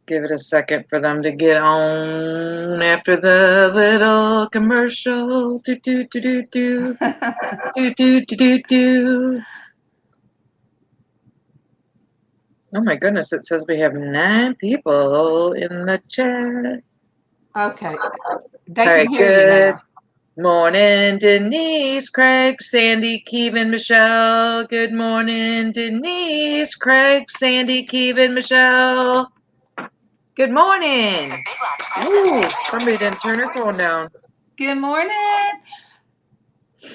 Give it a second for them to get on after the little commercial. Do do do do do do do do do do. Oh my goodness! It says we have 9 people in the chat. Okay, they All can right, hear good. you now. Morning, Denise, Craig, Sandy, Kevin, Michelle. Good morning, Denise, Craig, Sandy, Kevin, Michelle. Good morning. Ooh, somebody didn't turn her phone down. Good morning.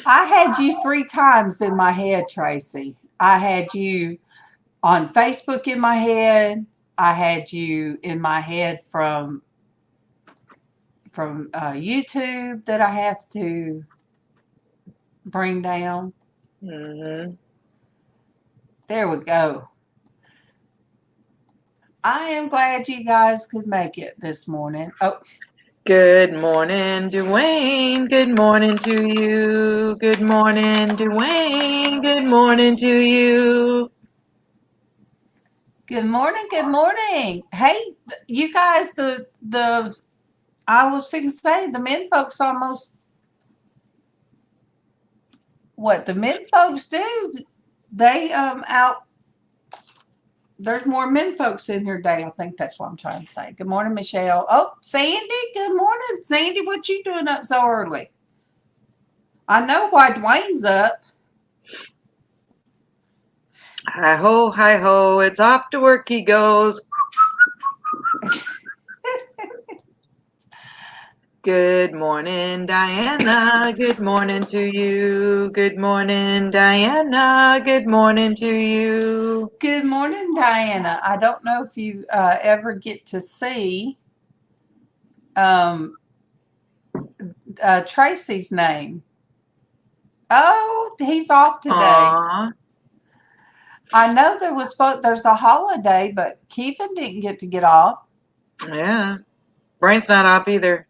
I had you 3 times in my head, Traci. I had you on Facebook in my head. I had you in my head from YouTube that I have to bring down. Mm-hmm. There we go. I am glad you guys could make it this morning. Oh, Good morning, Dwayne. Good morning to you. Good morning, Dwayne. Good morning to you. good morning. Good morning. Hey, you guys, I was fixing to say the men folks almost what the men folks do. They out there's more men folks in here today. I think that's what I'm trying to say. Good morning, Michelle. Oh, Sandy. Good morning, Sandy. What you doing up so early? I know why Dwayne's up. Hi ho, it's off to work he goes. Good morning, Diana. Good morning to you. Good morning, Diana. Good morning to you. Good morning, Diana. I don't know if you ever get to see Tracy's name. Oh, he's off today. Aww. I know there's a holiday, but Kevin didn't get off. Yeah. Brian's not off either.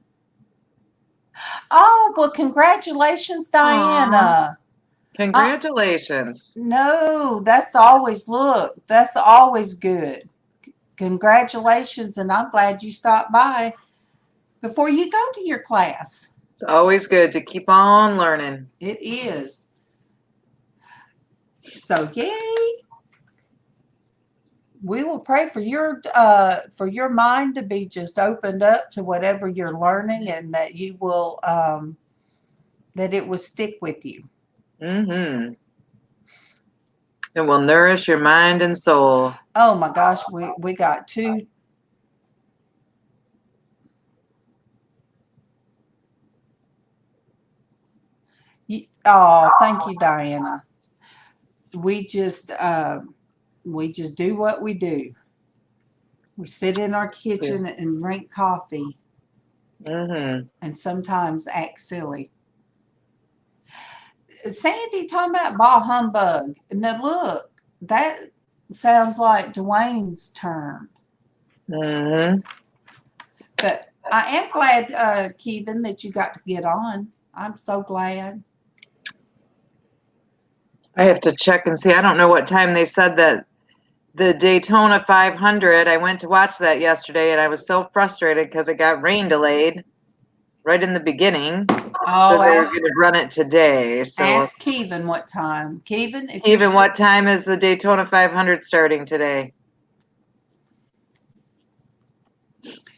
Oh, well, congratulations, Diana. Congratulations. No, that's always good. Congratulations, and I'm glad you stopped by before you go to your class. It's always good to keep on learning. It is. So, yay. We will pray for your mind to be just opened up to whatever you're learning, and that you will that it will stick with you. Mm-hmm. It will nourish your mind and soul. Oh my gosh, we got 2. Oh, thank you, Diana. We just do what we do. We sit in our kitchen and drink coffee, Mm-hmm. and sometimes act silly. Sandy talking about ball humbug. Now look, that sounds like Dwayne's term. Mm-hmm. But I am glad, Kevin, that you got to get on. I'm so glad. I have to check and see. I don't know what time they said that the Daytona 500. I went to watch that yesterday, and I was so frustrated because it got rain delayed right in the beginning. Oh, so they were going to run it today. So ask Kevin what time. Kevin, what time is the Daytona 500 starting today?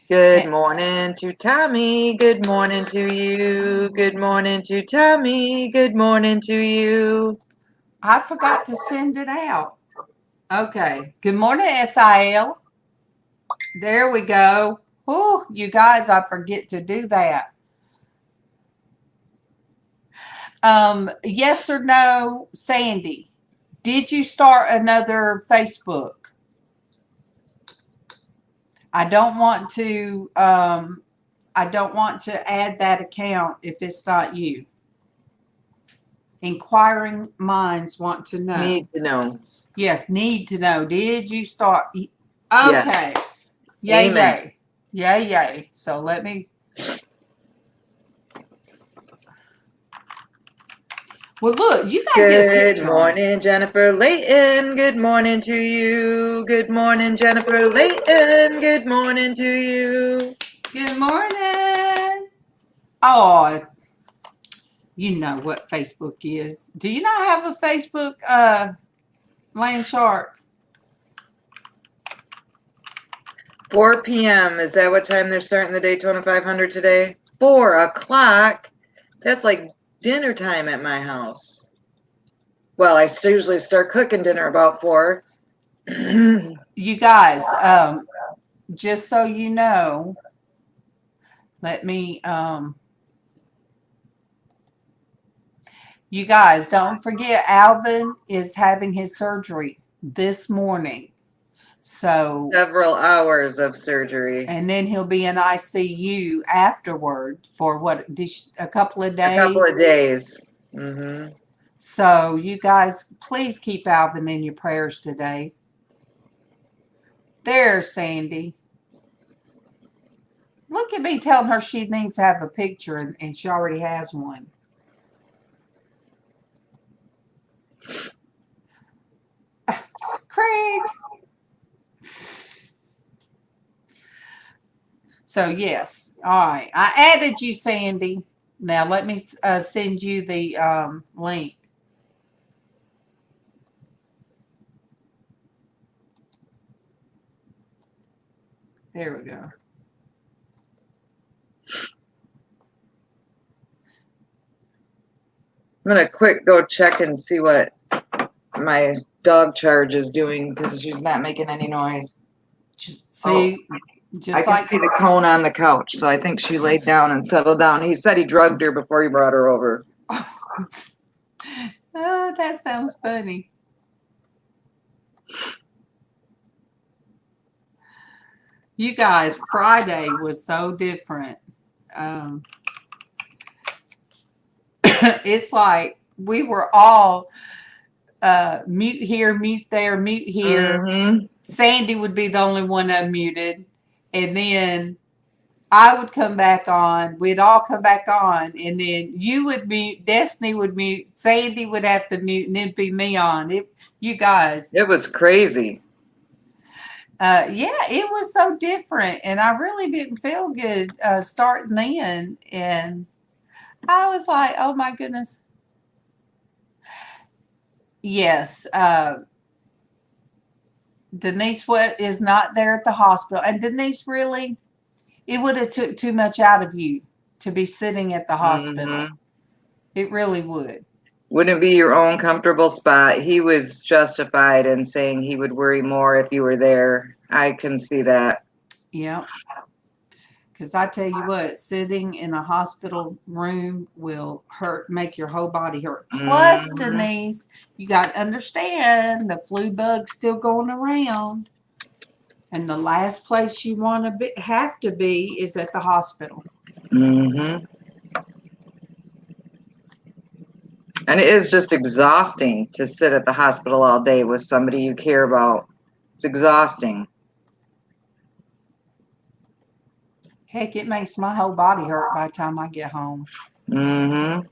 Good morning to Tommy. Good morning to you. Good morning to Tommy. Good morning to you. I forgot to send it out. Okay. Good morning, SIL. There we go. Whew, you guys, I forget to do that. Yes or no, Sandy? Did you start another Facebook? I don't want to add that account if it's not you. Inquiring minds want to know. Need to know. Yes, need to know. Did you start? Okay. Yes. Yay, Amen. yay. Yay, yay. So let me. Well, look, you gotta get a picture. Good morning, Jennifer Layton. Good morning to you. Good morning, Jennifer Layton. Good morning to you. Good morning. Oh, you know what Facebook is. Do you not have a Facebook, Land Shark? 4 p.m. Is that what time they're starting the Daytona 500 today? 4 o'clock? That's like dinner time at my house. Well, I usually start cooking dinner about 4. You guys, just so you know, let me, you guys, don't forget Alvin is having his surgery this morning. So several hours of surgery. And then he'll be in ICU afterward for what, a couple of days? A couple of days. Mm-hmm. So you guys, please keep Alvin in your prayers today. There's Sandy. Look at me telling her she needs to have a picture, and she already has one. Craig. So, yes. All right. I added you, Sandy. Now, let me send you the link. There we go. I'm going to quick go check and see what my dog charge is doing because she's not making any noise. Just see. I can see the cone on the couch, so I think she laid down and settled down. He said he drugged her before he brought her over. Oh, that sounds funny. You guys, Friday was so different. It's like we were all mute here, mute there, mute here. Mm-hmm. Sandy would be the only one unmuted. And then I would come back on. We'd all come back on. And then you would mute. Destiny would mute. Sandy would have to mute. And it'd be me on. You guys. It was crazy. Yeah, it was so different. And I really didn't feel good starting then. And I was like, oh, my goodness. Yes. Denise is not there at the hospital. And Denise, really, it would have took too much out of you to be sitting at the hospital. Mm-hmm. It really would. Wouldn't be your own comfortable spot. He was justified in saying he would worry more if you were there. I can see that. Yeah. Because I tell you what, sitting in a hospital room will make your whole body hurt. Plus, Denise, you got to understand the flu bug's still going around. And the last place you want to have to be is at the hospital. Mm-hmm. And it is just exhausting to sit at the hospital all day with somebody you care about. It's exhausting. Heck, it makes my whole body hurt by the time I get home. Mm-hmm.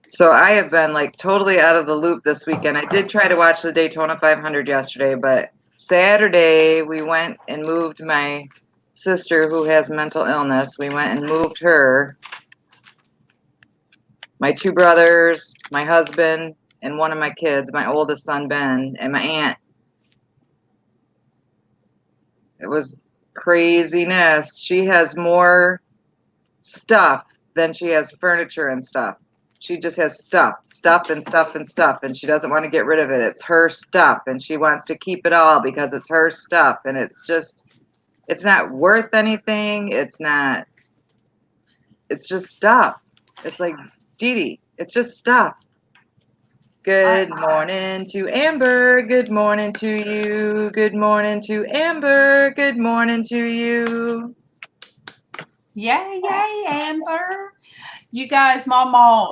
So I have been like totally out of the loop this weekend. I did try to watch the Daytona 500 yesterday, but Saturday we went and moved my sister who has mental illness. We went and moved her. My 2 brothers, my husband, and one of my kids, my oldest son, Ben, and my aunt. It was craziness. She has more stuff than she has furniture and stuff. She just has stuff, and she doesn't want to get rid of it. It's her stuff, and she wants to keep it all because it's her stuff, and it's not worth anything. It's just stuff. It's like, Dee, it's just stuff. Good morning to Amber. Good morning to you. Good morning to Amber. Good morning to you. Yay, yay, Amber. You guys, MawMaw,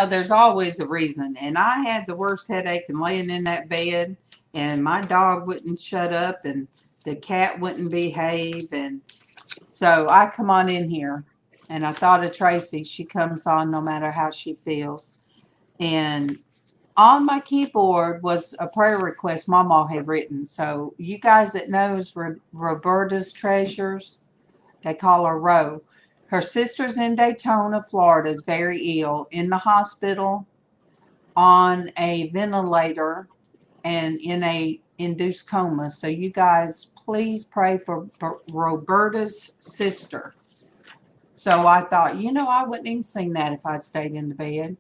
there's always a reason. And I had the worst headache and laying in that bed. and my dog wouldn't shut up, and the cat wouldn't behave, and so I come on in here, and I thought of Traci. She comes on no matter how she feels, and on my keyboard was a prayer request MawMaw had written. So you guys that knows Roberta's Treasures, they call her Ro. Her sister's in Daytona, Florida, is very ill, in the hospital, on a ventilator, and in a induced coma. So you guys please pray for Roberta's sister. So I thought, I wouldn't even sing that if I'd stayed in the bed.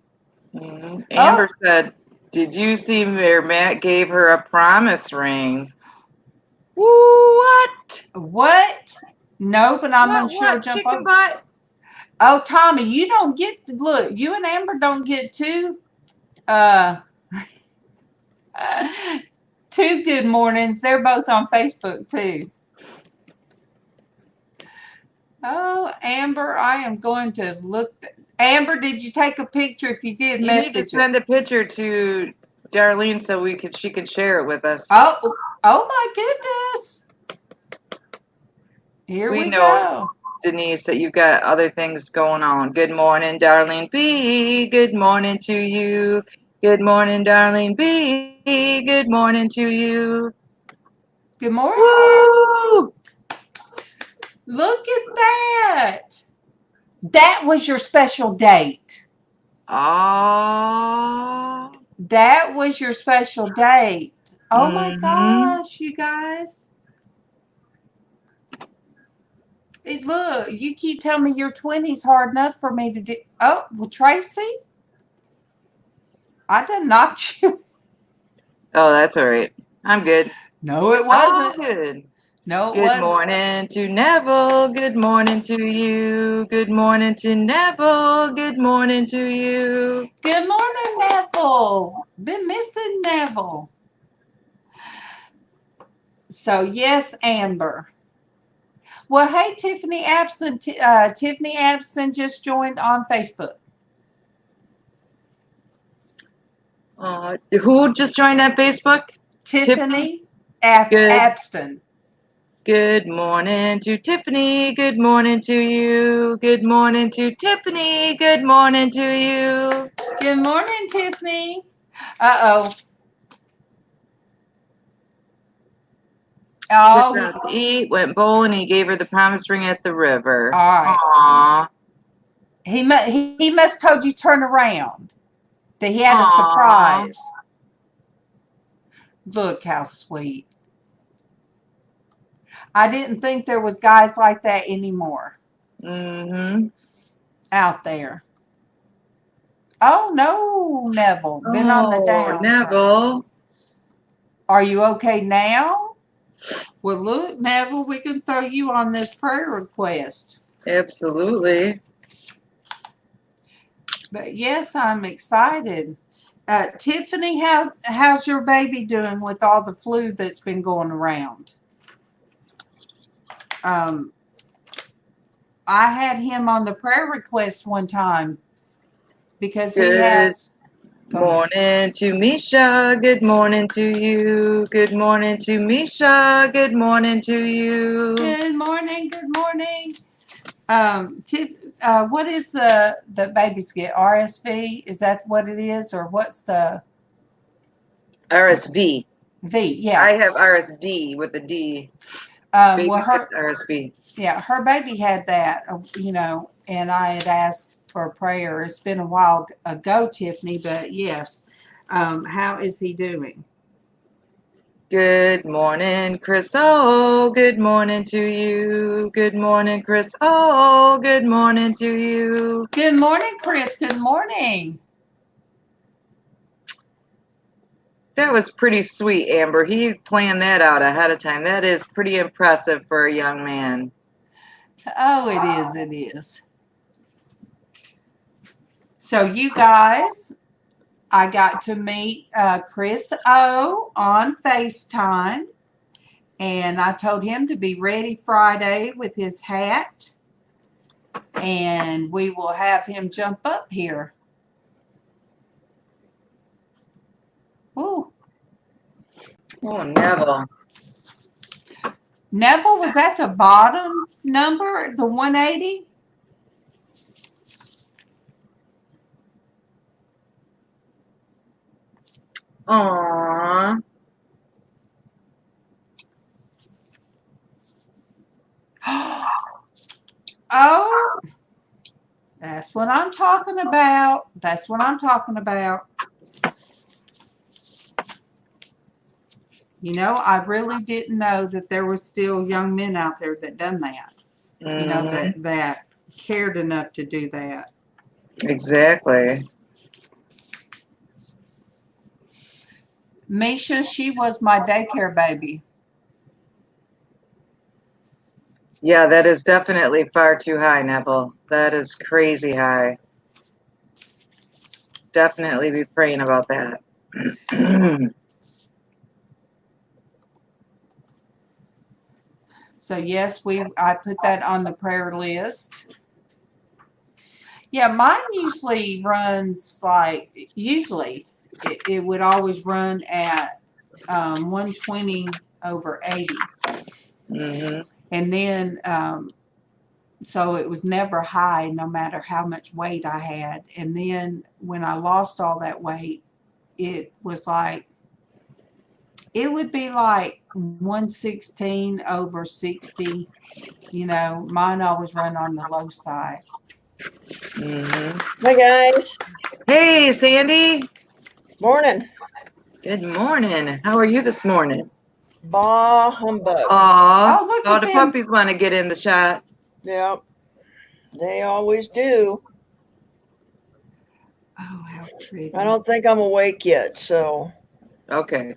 Amber said, did you see where Matt gave her a promise ring? What? What? No, but I'm unsure. Jump chicken over. butt? Oh, Tommy, you don't get to look. You and Amber don't get two good mornings. They're both on Facebook too. Oh, Amber, I am going to look. Amber, did you take a picture? If you did, you message need to send a picture to Darlene so she can share it with us. Oh my goodness! Here we go. Denise, that you've got other things going on. Good morning, Darlene B. Good morning to you. Good morning, Darlene B. Good morning to you. Good morning. Woo! Look at that. That was your special date. Oh. That was your special date. Oh my gosh, you guys. Look, you keep telling me your 20's hard enough for me to do. Oh, well, Traci, I done knocked you. Oh, that's all right. I'm good. No, it wasn't. Oh, good. No, it Good wasn't. morning to Neville. Good morning to you. Good morning to Neville. Good morning to you. Good morning, Neville. Been missing Neville. So, yes, Amber. Well, hey, Tiffany Abson. Tiffany Abson just joined on Facebook. Who just joined that Facebook? Tiffany Abson. Good morning to Tiffany. Good morning to you. Good morning to Tiffany. Good morning to you. Good morning, Tiffany. Uh-oh. Oh, took her out to eat, went bowling. He gave her the promise ring at the river. All right. Aww. He must told you turn around. That he had a surprise. Look how sweet. I didn't think there was guys like that anymore. Out there. Oh no, Neville. Been on the down. Neville. Are you okay now? Well, look, Neville, we can throw you on this prayer request. Absolutely. But yes, I'm excited. Tiffany, how's your baby doing with all the flu that's been going around? I had him on the prayer request one time because he has. Good morning to Misha. Good morning to you. Good morning to Misha. Good morning to you. Good morning. Good morning. What is the babies get? RSV? Is that what it is, or what's the RSV? V, yeah. I have RSD with a D. Well, her RSV. Yeah, her baby had that, and I had asked for a prayer. It's been a while ago, Tiffany, but yes. How is he doing? Good morning, Chris. Oh, good morning to you. Good morning, Chris. Oh, good morning to you. Good morning, Chris. Good morning. That was pretty sweet, Amber. He planned that out ahead of time. That is pretty impressive for a young man. Oh, it is. It is. So you guys, I got to meet Chris O on FaceTime, and I told him to be ready Friday with his hat, and we will have him jump up here. Ooh. Oh, Neville. Neville was at the bottom number, the 180. Aww. Oh, that's what I'm talking about. That's what I'm talking about. You know, I really didn't know that there were still young men out there that done that. You know, that cared enough to do that. Exactly. Misha, she was my daycare baby. Yeah, that is definitely far too high, Neville. That is crazy high. Definitely be praying about that. So yes, I put that on the prayer list. Yeah, mine usually runs like it would always run at 120 over 80. Mm-hmm. And then so it was never high no matter how much weight I had. And then when I lost all that weight, it was like it would be like 116 over 60. You know, mine always run on the low side. Mm-hmm. Hi guys. Hey, Sandy. Morning. Good morning. How are you this morning? Bah humbug. Aw. Oh, look All at the them. puppies want to get in the shot. Yep. They always do. Oh, how pretty. I don't think I'm awake yet, so. Okay.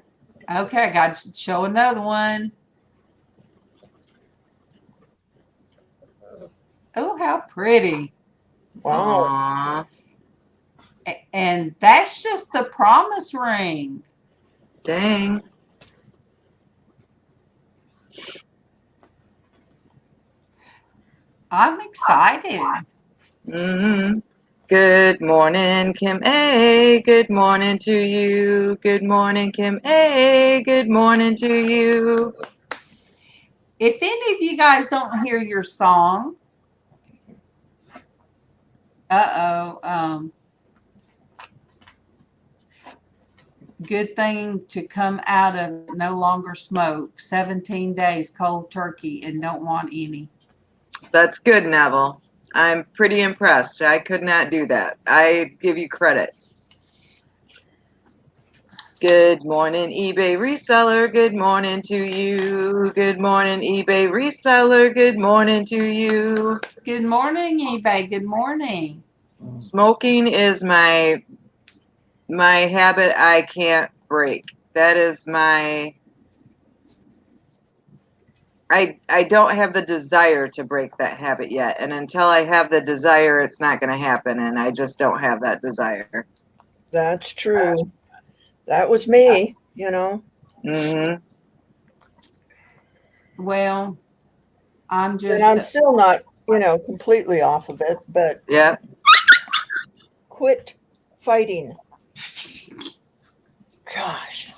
Okay, I got to show another one. Oh, how pretty. Wow. Aww. And that's just the promise ring. Dang. I'm excited. Mm-hmm. Good morning, Kim A. Good morning to you. Good morning, Kim A. Good morning to you. If any of you guys don't hear your song, good thing to come out of no longer smoke. 17 days cold turkey and don't want any. That's good, Neville. I'm pretty impressed. I could not do that. I give you credit. Good morning, eBay reseller. Good morning to you. Good morning, eBay reseller. Good morning to you. Good morning, eBay. Good morning. Smoking is my habit I can't break. That is my I don't have the desire to break that habit yet. And until I have the desire, it's not going to happen. And I just don't have that desire. That's true. That was me, you know. Mm-hmm. Well, I'm And just. I'm still not, completely off of it, but Yeah. quit fighting. Gosh.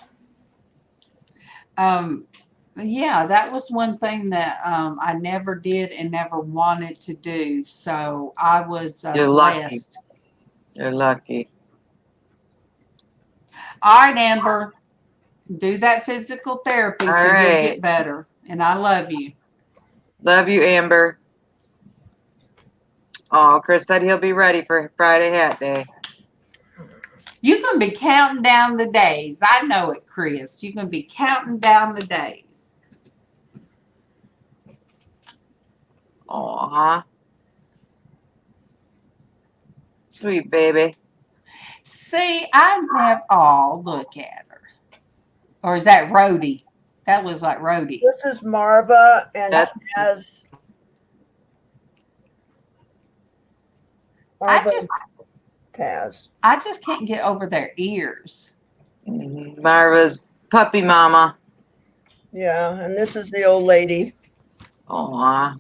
Yeah, that was one thing that I never did and never wanted to do. So I was You're lucky. blessed. You're lucky. All right, Amber, do that physical therapy All so you'll right. get better. And I love you. Love you, Amber. Oh, Chris said he'll be ready for Friday Hat Day. You're going to be counting down the days. I know it, Chris. You're going to be counting down the days. Aw. Sweet baby. See, I never. Oh, look at her. Or is that Rhodey? That looks like Rhodey. This is Marva and Taz. Marva and Taz. I just can't get over their ears. Marva's puppy mama. Yeah, and this is the old lady. Aw.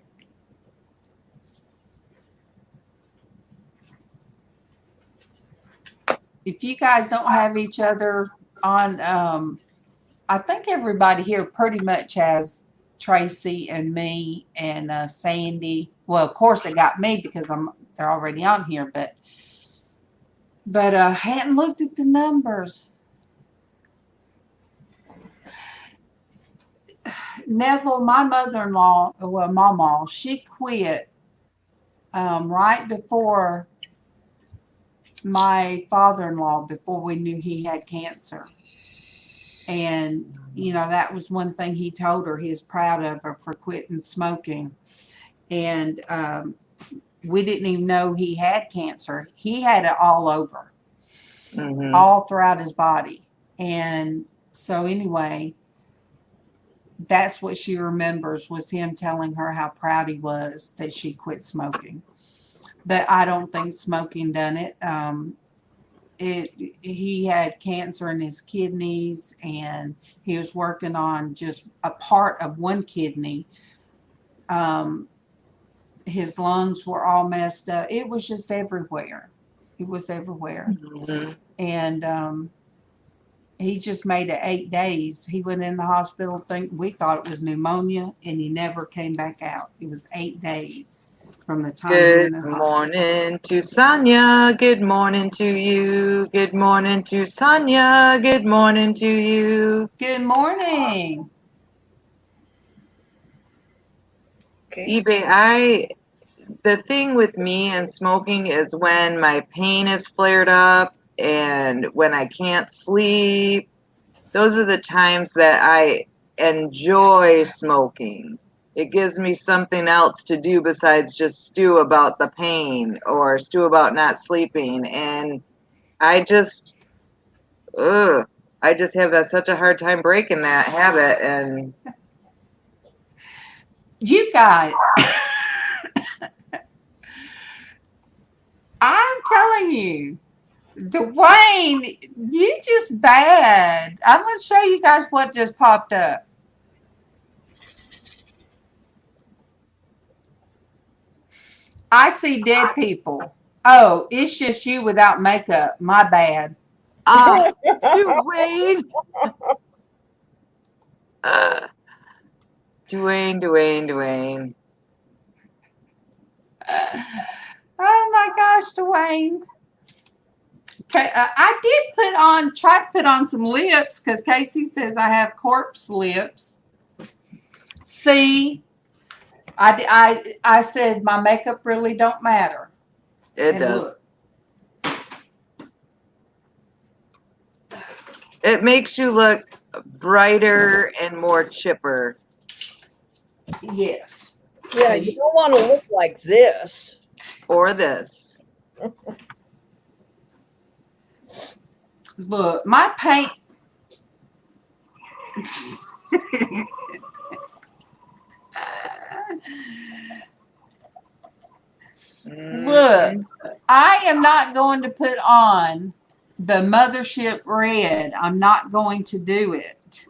If you guys don't have each other on, I think everybody here pretty much has Traci and me and Sandy. Well, of course they got me because they're already on here, but hadn't looked at the numbers. Neville, my mother-in-law, well, MawMaw, she quit right before my father-in-law, before we knew he had cancer. And, you know, that was one thing he told her. He was proud of her for quitting smoking. And we didn't even know he had cancer. He had it all over, all throughout his body. And so anyway, that's what she remembers, was him telling her how proud he was that she quit smoking. But I don't think smoking done it. He had cancer in his kidneys, and he was working on just a part of one kidney. His lungs were all messed up. It was just everywhere. It was everywhere. And he just made it 8 days. He went in the hospital. We thought it was pneumonia, and he never came back out. It was 8 days from the time he went in the hospital. Good morning to Sonia. Good morning to you. Good morning to Sonia. Good morning to you. Good morning. Okay. eBay, the thing with me and smoking is when my pain is flared up and when I can't sleep. Those are the times that I enjoy smoking. It gives me something else to do besides just stew about the pain or stew about not sleeping. And I just have such a hard time breaking that habit. And you guys, I'm telling you, Dwayne, you just bad. I'm going to show you guys what just popped up. I see dead people. Oh, it's just you without makeup. My bad. Dwayne. Dwayne. Oh my gosh, Dwayne. Okay, I did try to put on some lips because Casey says I have corpse lips. See, I said my makeup really don't matter. It does. Look. It makes you look brighter and more chipper. Yes. Yeah, you don't want to look like this. Or this. Look, my paint. Look, I am not going to put on the Mothership Red. I'm not going to do it.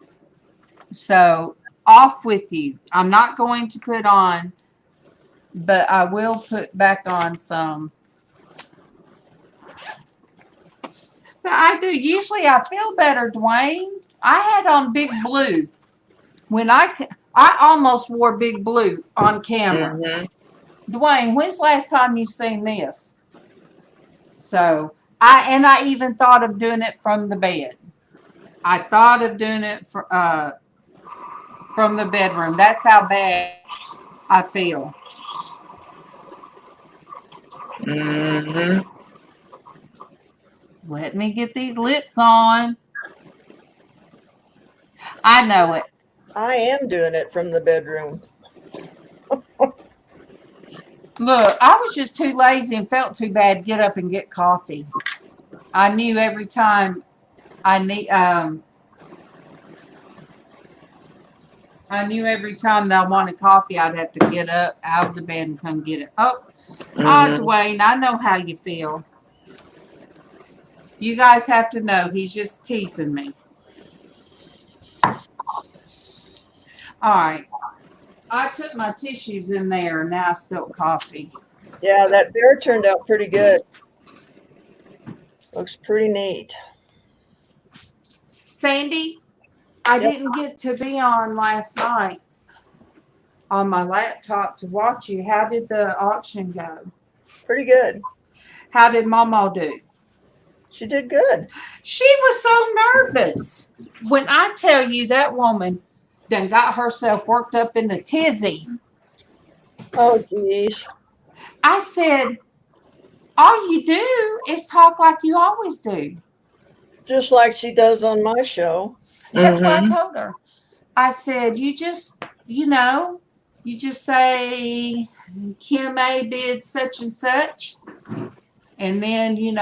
So off with you. I'm not going to put on, but I will put back on some. But I do. Usually I feel better, Dwayne. I had on Big Blue. When I almost wore Big Blue on camera. Dwayne, when's the last time you seen this? So I even thought of doing it from the bed. I thought of doing it from the bedroom. That's how bad I feel. Let me get these lips on. I know it. I am doing it from the bedroom. Look, I was just too lazy and felt too bad to get up and get coffee. I knew every time I knew every time that I wanted coffee, I'd have to get up out of the bed and come get it. Oh, Dwayne, I know how you feel. You guys have to know he's just teasing me. All right. I took my tissues in there and now I spilled coffee. Yeah, that bear turned out pretty good. Looks pretty neat. Sandy, I Yep. didn't get to be on last night on my laptop to watch you. How did the auction go? Pretty good. How did MawMaw do? She did good. She was so nervous. When I tell you that woman done got herself worked up in a tizzy, Oh, geez. I said, all you do is talk like you always do. Just like she does on my show. That's what I Mhm. told her. I said, you just say Kim A bid such and such. And then, you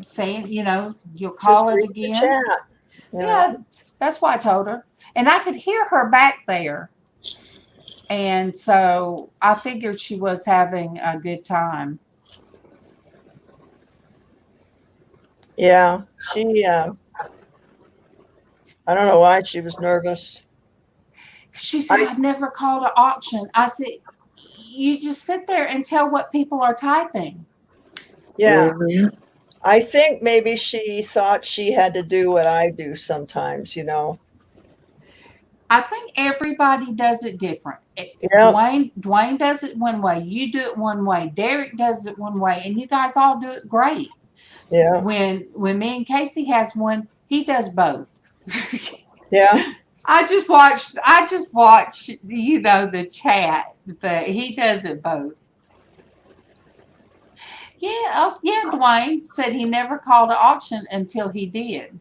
say, you'll call Just it read the again. chat. Yeah, that's what I told her. And I could hear her back there. And so I figured she was having a good time. Yeah. She, I don't know why she was nervous. She said, I've never called an auction. I said, you just sit there and tell what people are typing. Yeah. Mhm. I think maybe she thought she had to do what I do sometimes, I think everybody does it different. Yeah. Dwayne does it one way. You do it one way. Derek does it one way. And you guys all do it great. Yeah. When me and Casey has one, he does both. Yeah. I just watch, the chat, but he does it both. Yeah, Dwayne said he never called an auction until he did.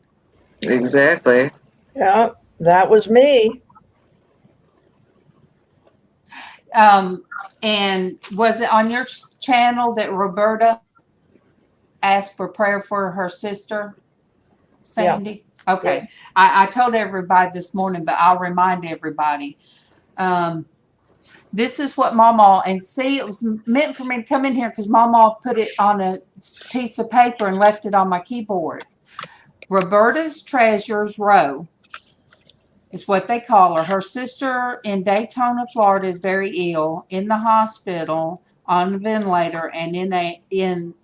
Exactly. Yeah. That was me. And was it on your channel that Roberta asked for prayer for her sister, Sandy? Yeah. Okay. Yeah. I told everybody this morning, but I'll remind everybody. This is what MawMaw, and see, it was meant for me to come in here because MawMaw put it on a piece of paper and left it on my keyboard. Roberta's Treasures Row is what they call her. Her sister in Daytona, Florida is very ill, in the hospital, on a ventilator, and in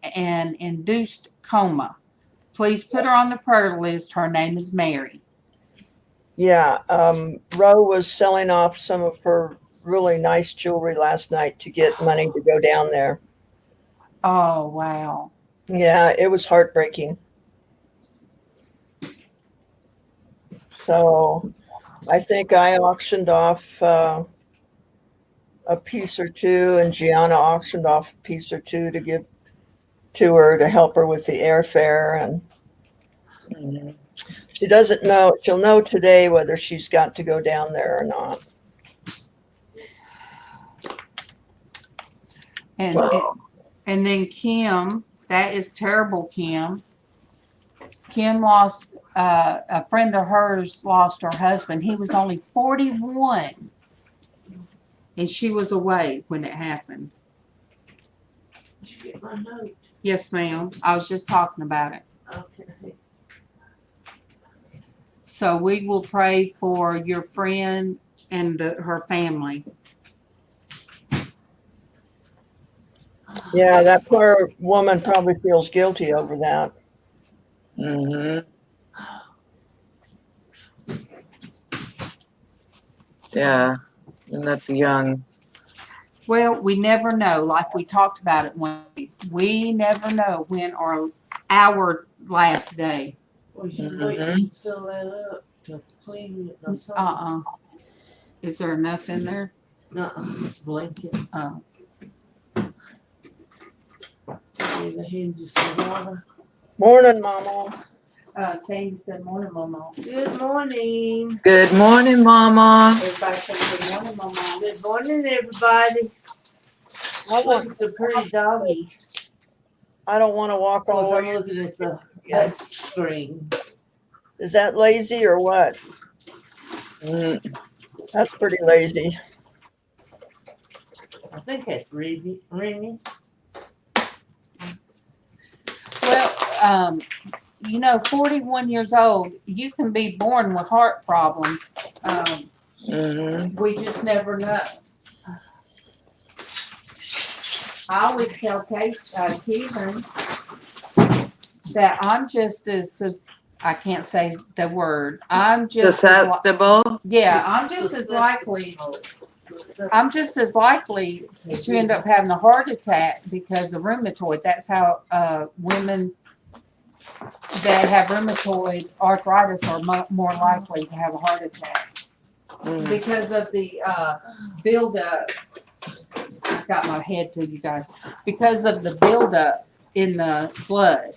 an induced coma. Please put her on the prayer list. Her name is Mary. Yeah. Ro was selling off some of her really nice jewelry last night to get money to go down there. Oh, wow. Yeah, it was heartbreaking. So I think I auctioned off a piece or two, and Gianna auctioned off a piece or two to give to her to help her with the airfare. And Mhm. she doesn't know. She'll know today whether she's got to go down there or not. And then Kim, that is terrible, Kim. Kim lost, a friend of hers lost her husband. He was only 41. And she was away when it happened. Did you get my note? Yes, ma'am. I was just talking about it. Okay. So we will pray for your friend and her family. Yeah, that poor woman probably feels guilty over that. Mhm. Yeah, and that's young. Well, we never know. Like we talked about it one week. We never know when our last day. Well, you wait and fill that up to clean it or something. Is there enough in there? It's blanket. Oh. And the hinges of water. Morning, Mama. Sandy said, morning, Mama. Good morning. Good morning, Mama. Everybody said, good morning, Mama. Good morning, everybody. Look at the pretty doggy. I don't want to walk all the I'm way. looking at the touch screen. Is that lazy or what? Mm. That's pretty lazy. I think that's Ringy. Well, 41 years old, you can be born with heart problems. We just never know. I always tell Keegan that I'm just as I can't say the word. I'm just Susceptible. I'm just as likely. I'm just as likely to end up having a heart attack because of rheumatoid. That's how women that have rheumatoid arthritis are more likely to have a heart attack because of the buildup. I've got my head to you guys because of the buildup in the blood.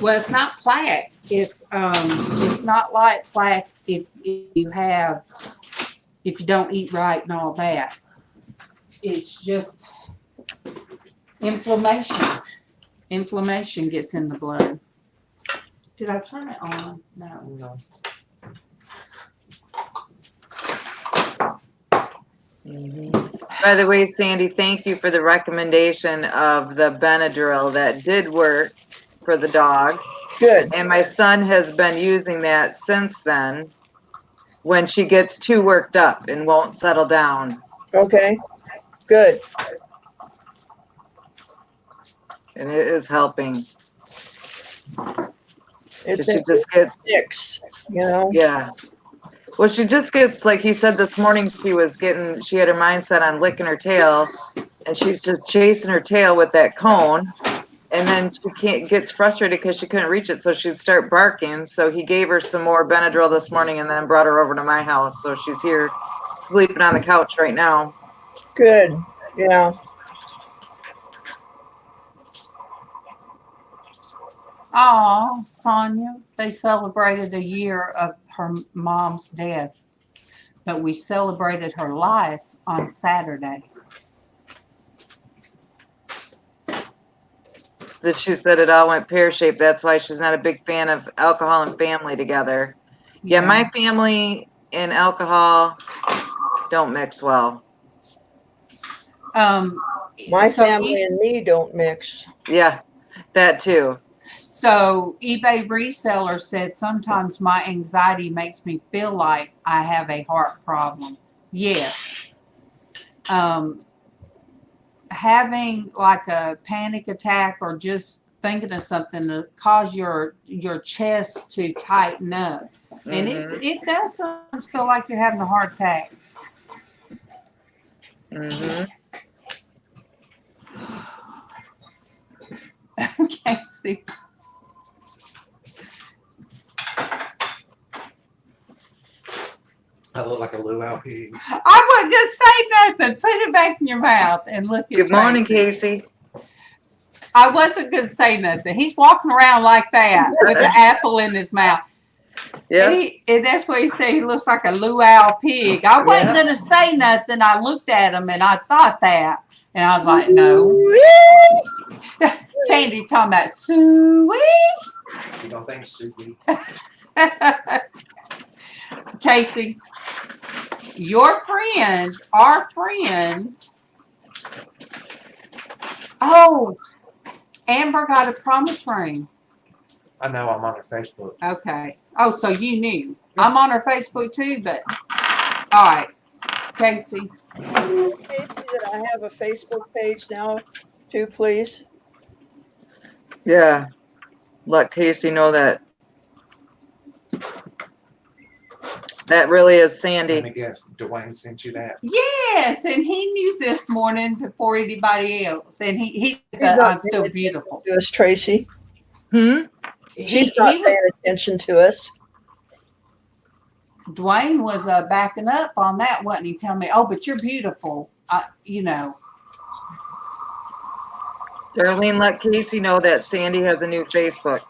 Well, it's not plaque. It's not like plaque if you don't eat right and all that. It's just inflammation. Inflammation gets in the blood. Did I turn it on? No. By the way, Sandy, thank you for the recommendation of the Benadryl. That did work for the dog. Good. And my son has been using that since then when she gets too worked up and won't settle down. Okay. Good. And it is helping. It's She just gets Sikkes, you know? Yeah. Well, she just gets, like he said this morning, she had her mindset on licking her tail, and she's just chasing her tail with that cone, and then she gets frustrated because she couldn't reach it, so she'd start barking. So he gave her some more Benadryl this morning and then brought her over to my house. So she's here sleeping on the couch right now. Good. Yeah. Oh, Sonia, they celebrated a year of her mom's death, but we celebrated her life on Saturday. That she said it all went pear-shaped. That's why she's not a big fan of alcohol and family together. Yeah, my family and alcohol don't mix well. My family and me don't mix. Yeah, that too. So eBay reseller says sometimes my anxiety makes me feel like I have a heart problem. Yes. Having like a panic attack or just thinking of something to cause your chest to tighten up. And it does sometimes feel like you're having a heart attack. Okay, see. I look like a luau pig. I wasn't gonna say nothing. Put it back in your mouth and look at Good morning, Traci. Casey. I wasn't gonna say nothing. He's walking around like that with the apple in his mouth. Yeah. And that's what he said. He looks like a luau pig. I wasn't gonna say nothing. I looked at him and I thought that, and I was like, no. Sandy talking about Suey. You don't think Suey? Casey, your friend, our friend. Oh, Amber got a promise ring. I know, I'm on her Facebook. Okay. Oh, so you knew. I'm on her Facebook too, but all right. Casey. Casey, that I have a Facebook page now too, please. Yeah. Let Casey know that. That really is Sandy. Let me guess, Dwayne sent you that? Yes, and he knew this morning before anybody else. And he said, I'm so beautiful. To us, Traci. She's not paying attention to us. Dwayne was backing up on that, wasn't he? Telling me, oh, but you're beautiful. You know. Darlene, let Casey know that Sandy has a new Facebook.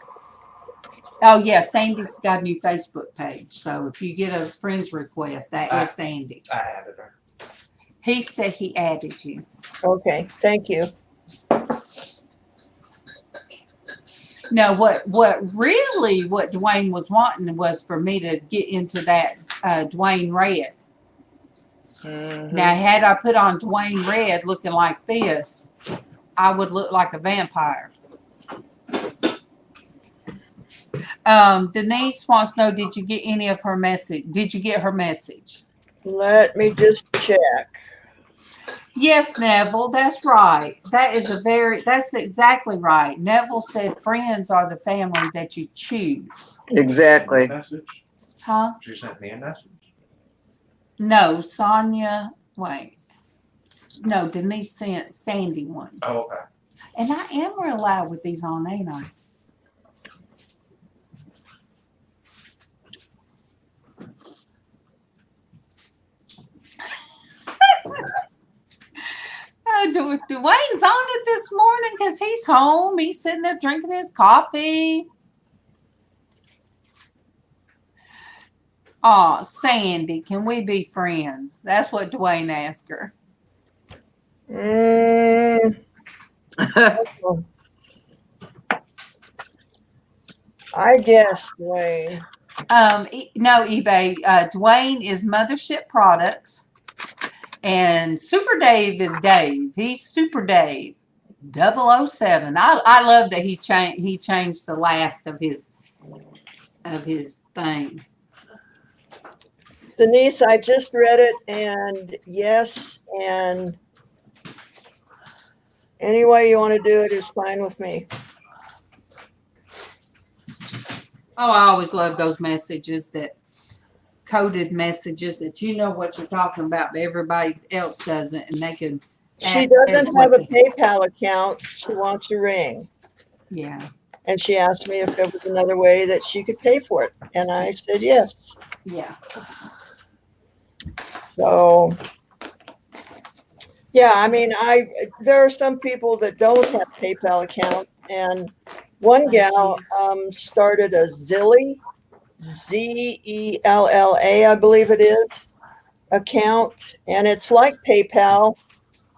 Oh, yeah, Sandy's got a new Facebook page. So if you get a friend's request, that is Sandy. I added her. He said he added you. Okay, thank you. No, what Dwayne was wanting was for me to get into that Dwayne Red. Now, had I put on Dwayne Red looking like this, I would look like a vampire. Denise wants to know, did you get any of her message? Did you get her message? Let me just check. Yes, Neville, that's right. That's exactly right. Neville said friends are the family that you choose. Exactly. Message. Huh? She sent me a message. No, Sonia, wait. No, Denise sent Sandy one. Oh, okay. And I am real loud with these on, ain't I? Dwayne's on it this morning because he's home. He's sitting there drinking his coffee. Oh, Sandy, can we be friends? That's what Dwayne asked her. I guess, Dwayne. No, eBay. Dwayne is Mothership Products, and Super Dave is Dave. He's Super Dave 007. I love that he changed the last of his thing. Denise, I just read it, and yes, and any way you want to do it is fine with me. Oh, I always love those messages, that coded messages that you know what you're talking about, but everybody else doesn't, and they can. She doesn't have a PayPal account. She wants a ring. Yeah. And she asked me if there was another way that she could pay for it. And I said yes. Yeah. So, yeah, I mean, there are some people that don't have PayPal accounts, and one gal started a Zilly, Zella, I believe it is, account, and it's like PayPal,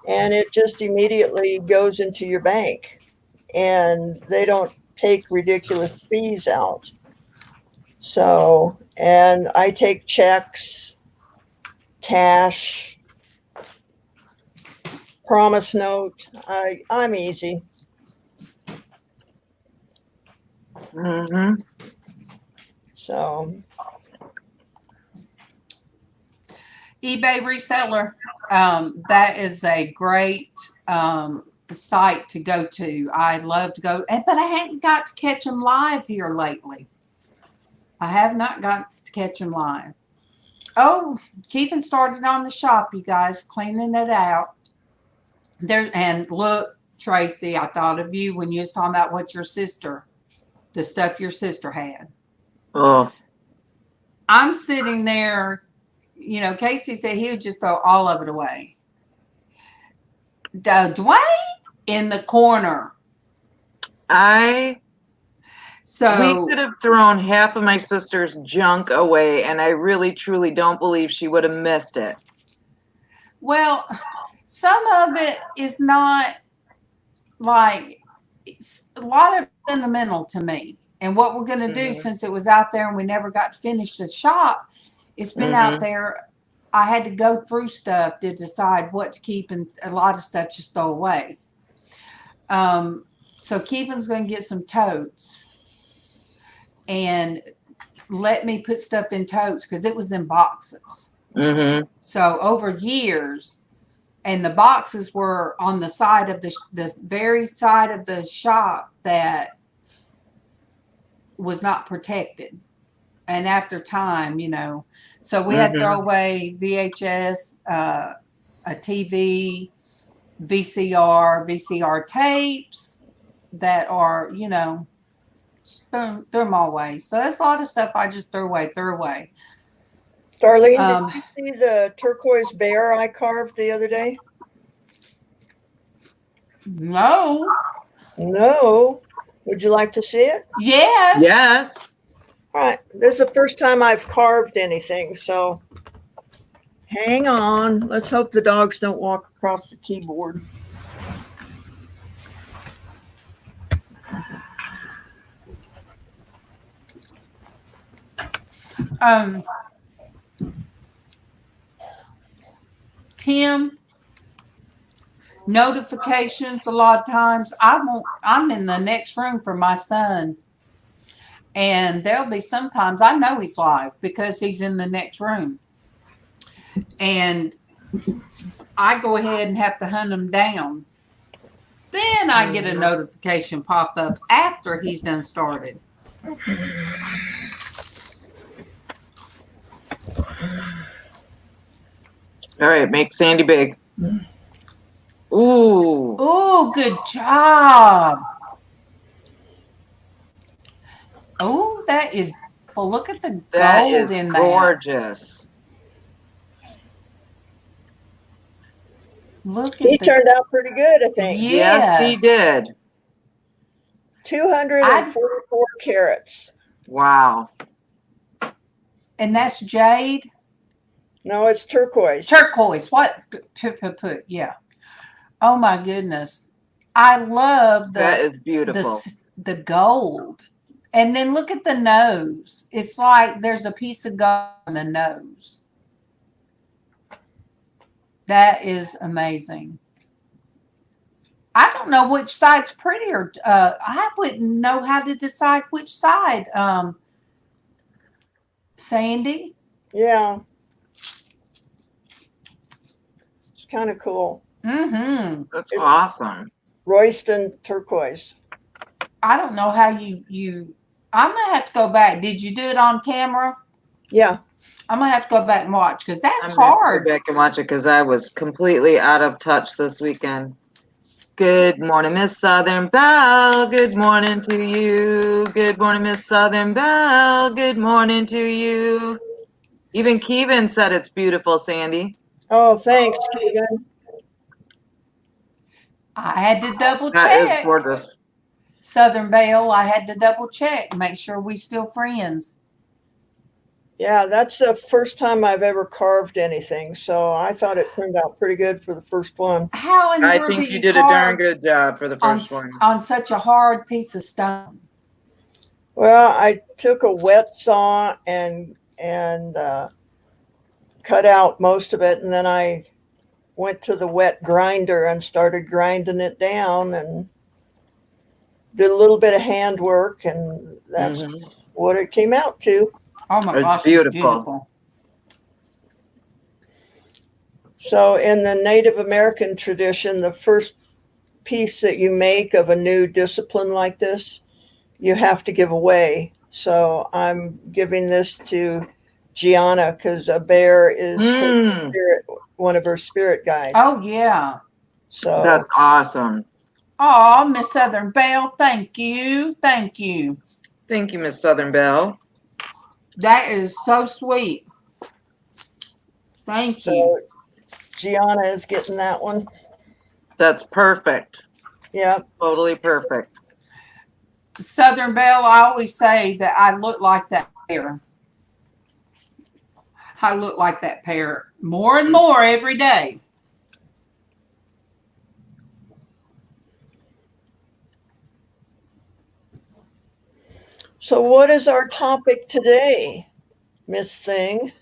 and it just immediately goes into your bank, and they don't take ridiculous fees out. So, and I take checks, cash, promise note. I'm easy. Mm-hmm. So eBay reseller. That is a great site to go to. I love to go, but I haven't got to catch them live here lately. I have not got to catch them live. Oh, Keegan started on the shop, you guys, cleaning it out. There, and look, Tracy, I thought of you when you was talking about the stuff your sister had. Oh. I'm sitting there, you know, Casey said he would just throw all of it away. Dwayne in the corner. We could have thrown half of my sister's junk away, and I really, truly don't believe she would have missed it. Well, some of it is not like, it's a lot of sentimental to me. And what we're going to do, since it was out there and we never got to finish the shop, it's been out there. I had to go through stuff to decide what to keep, and a lot of stuff just throw away. So Keegan's going to get some totes and let me put stuff in totes because it was in boxes. So over years, and the boxes were on the side of the very side of the shop that was not protected. And after time, you know, so we had to throw away VHS, a TV, VCR tapes that are, you know, throw them all away. So that's a lot of stuff I just threw away. Darlene, did you see the turquoise bear I carved the other day? No. Would you like to see it? Yes. Yes. All right. This is the first time I've carved anything, so hang on. Let's hope the dogs don't walk across the keyboard. Kim, notifications a lot of times. I'm in the next room for my son, and there'll be sometimes I know he's live because he's in the next room, and I go ahead and have to hunt him down. Then I get a notification pop up after he's done started. All right, make Sandy big. Ooh. Oh, good job. Oh, that is beautiful. Look at the That gold is in that. gorgeous. Look He at the. turned out pretty good, I think. Yes, he Yes. did. 244 carats. Wow. And that's jade. No, it's turquoise. Turquoise. What? Yeah. Oh my goodness. I love That is beautiful. the gold. And then look at the nose. It's like there's a piece of gold on the nose. That is amazing. I don't know which side's prettier. I wouldn't know how to decide which side. Sandy? Yeah. It's kind of cool. Mm-hmm. That's awesome. Royston turquoise. I don't know how you I'm gonna have to go back. Did you do it on camera? Yeah. I'm gonna have to go back and watch because that's I'm gonna have to hard. go back and watch it because I was completely out of touch this weekend. Good morning, Miss Southern Belle. Good morning to you. Good morning, Miss Southern Belle. Good morning to you. Even Kevin said it's beautiful, Sandy. Oh, thanks, Keegan. I had to double That is check. gorgeous. Southern Belle, I had to double check, make sure we still friends. Yeah, that's the first time I've ever carved anything, so I thought it turned out pretty good for the first one. How in the I world think do you did a darn carve good job for the first one. on such a hard piece of stone? Well, I took a wet saw and cut out most of it, and then I went to the wet grinder and started grinding it down and did a little bit of hand work, and that's what it came out to. Oh my It's gosh, beautiful. it's beautiful. So in the Native American tradition, the first piece that you make of a new discipline like this, you have to give away. So I'm giving this to Gianna because a bear is her spirit, one of her spirit guides. Oh yeah. So That's awesome. Oh, Miss Southern Belle, thank you. Thank you. Thank you, Miss Southern Belle. That is so sweet. Thank you. Gianna is getting that one. That's perfect. Yeah. Totally perfect. Southern Belle, I always say that I look like that pear. I look like that pear more and more every day. So what is our topic today, Miss Thing?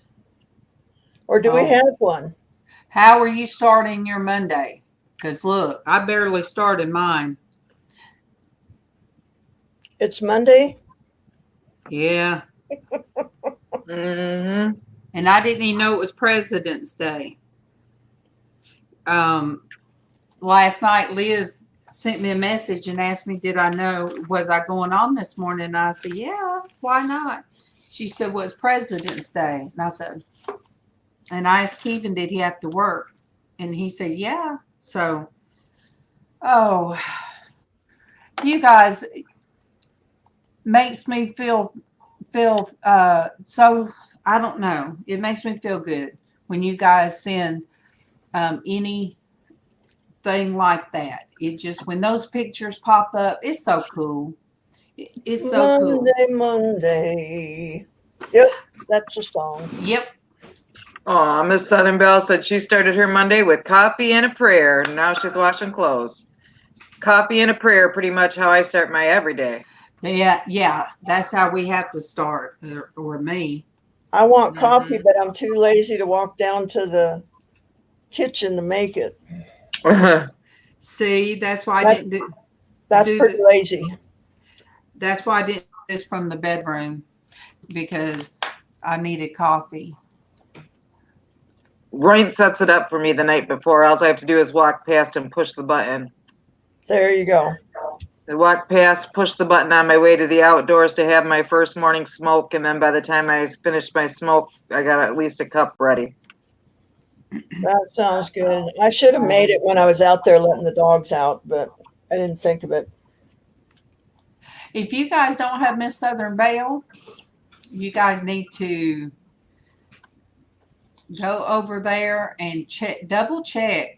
Or do we have one? How are you starting your Monday? Because look, I barely started mine. It's Monday? Yeah. Mm-hmm. And I didn't even know it was President's Day. Last night, Lizz sent me a message and asked me, did I know, was I going on this morning? And I said, yeah, why not? She said, well, it's President's Day. And I said, and I asked Kevin, did he have to work? And he said, yeah. So, oh, you guys, makes me feel so, I don't know. It makes me feel good when you guys send anything like that. It just, when those pictures pop up, it's so cool. It's so cool. Monday. Yep, that's the song. Yep. Oh, Miss Southern Belle said she started her Monday with coffee and a prayer. And now she's washing clothes. Coffee and a prayer, pretty much how I start my everyday. Yeah, that's how we have to start, or me. I want coffee, but I'm too lazy to walk down to the kitchen to make it. See, that's why I didn't do. That's pretty lazy. That's why I did this from the bedroom, because I needed coffee. Ryan sets it up for me the night before. All I have to do is walk past and push the button. There you go. I walk past, push the button on my way to the outdoors to have my first morning smoke, and then by the time I finished my smoke, I got at least a cup ready. That sounds good. I should have made it when I was out there letting the dogs out, but I didn't think of it. If you guys don't have Miss Southern Belle, you guys need to go over there and double check.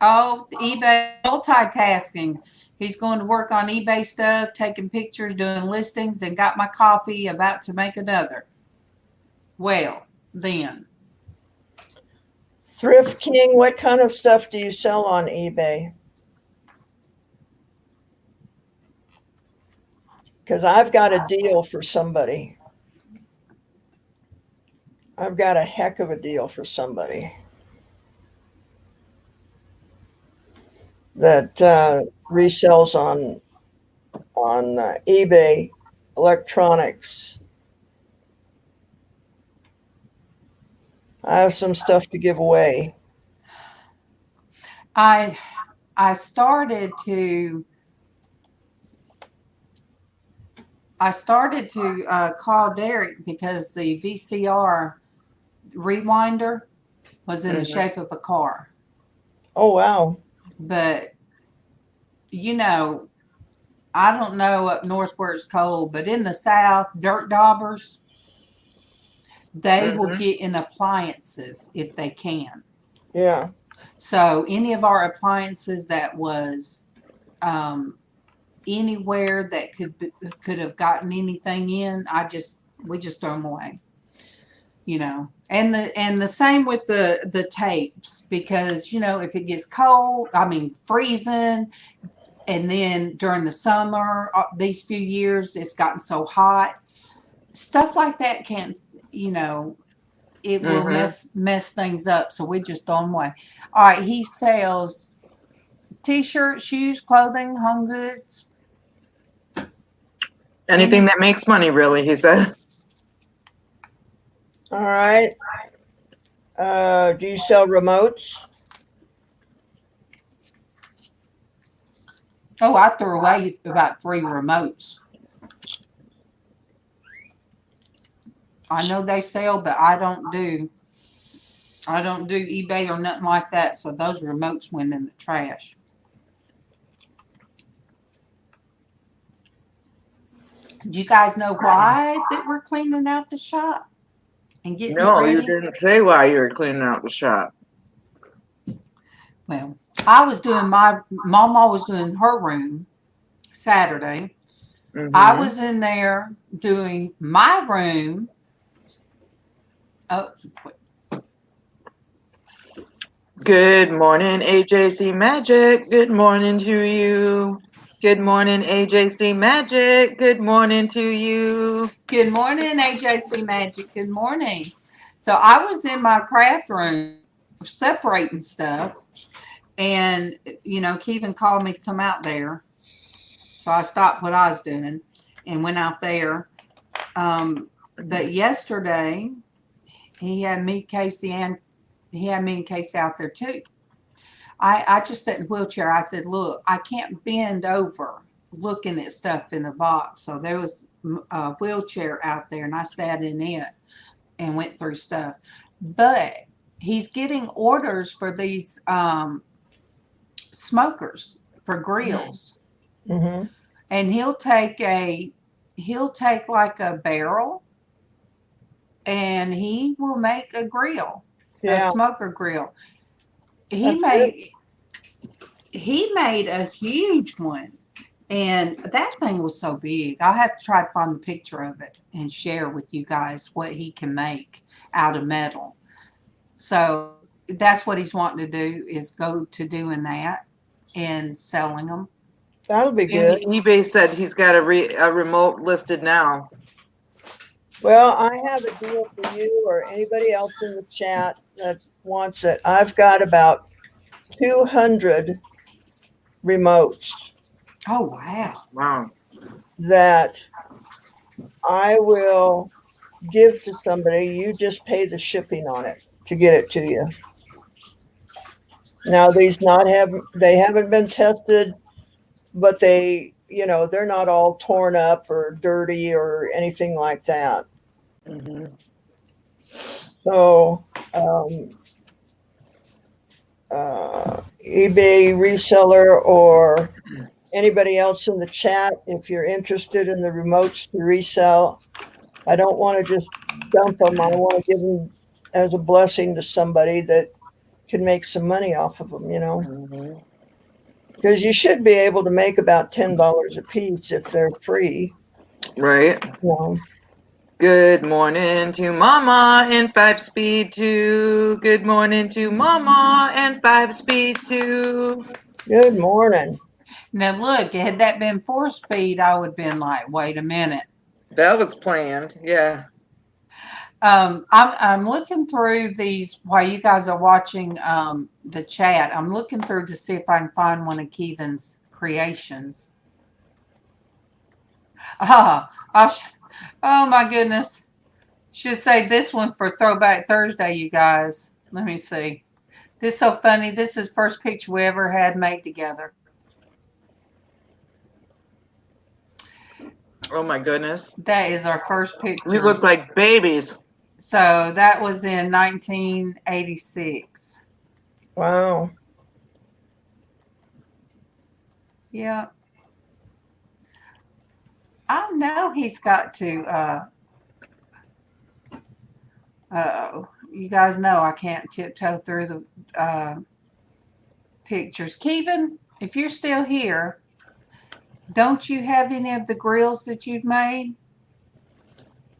Oh, eBay multitasking. He's going to work on eBay stuff, taking pictures, doing listings, and got my coffee, about to make another. Well, then. Thrift King, what kind of stuff do you sell on eBay? Because I've got a deal for somebody. I've got a heck of a deal for somebody that resells on eBay electronics. I have some stuff to give away. I started to call Derek because the VCR rewinder was in the shape of a car. Oh, wow. But, you know, I don't know up north where it's cold, but in the south, dirt daubers, they will get in appliances if they can. Yeah. So any of our appliances that was anywhere that could have gotten anything in, we just throw them away. You know, and the same with the tapes, because, you know, if it gets cold, freezing, and then during the summer, these few years, it's gotten so hot, stuff like that can't, you know, it will mess things up. So we just throw them away. All right. He sells t-shirts, shoes, clothing, home goods. Anything that makes money, really, he said. All right. Do you sell remotes? Oh, I threw away about 3 remotes. I know they sell, but I don't do eBay or nothing like that. So those remotes went in the trash. Do you guys know why that we're cleaning out the shop and getting it ready? You didn't say why you were cleaning out the shop. Well, I was doing MawMaw was doing her room Saturday. I was in there doing my room. Oh, Good morning, AJC Magic. Good morning to you. Good morning, AJC Magic. Good morning to you. Good morning, AJC Magic. Good morning. So I was in my craft room separating stuff, and, you know, Kevin called me to come out there. So I stopped what I was doing and went out there. But yesterday he had me, Casey, and Casey out there too. I just sat in a wheelchair. I said, look, I can't bend over looking at stuff in the box. So there was a wheelchair out there, and I sat in it and went through stuff. But he's getting orders for these smokers for grills. Mm-hmm. And he'll take like a barrel, and he will make a grill, a smoker grill. He made a huge one, and that thing was so big. I'll have to try to find the picture of it and share with you guys what he can make out of metal. So that's what he's wanting to do, is go to doing that and selling them. That'll be good. eBay said he's got a remote listed now. Well, I have a deal for you or anybody else in the chat that wants it. I've got about 200 remotes. Oh, wow. Wow. That I will give to somebody, you just pay the shipping on it to get it to you. Now they haven't been tested, but they're not all torn up or dirty or anything like that. Mhm. So eBay reseller or anybody else in the chat, if you're interested in the remotes to resell, I don't want to just dump them. I want to give them as a blessing to somebody that can make some money off of them, Mhm. because you should be able to make about $10 a piece if they're free. Right. Good morning to Mama and 5-speed 2. Good morning to Mama and 5-speed 2. Good morning. Now look, had that been 4-speed, I would have been like, wait a minute. That was planned. Yeah. I'm looking through these while you guys are watching the chat. I'm looking through to see if I can find one of Kevin's creations. Oh my goodness. Should save this one for Throwback Thursday, you guys. Let me see. This is so funny. This is the first picture we ever had made together. Oh my goodness. That is our first picture. We look like babies. So that was in 1986. Wow. Yeah. I know he's got to you guys know I can't tiptoe through the pictures. Kevin, if you're still here, don't you have any of the grills that you've made?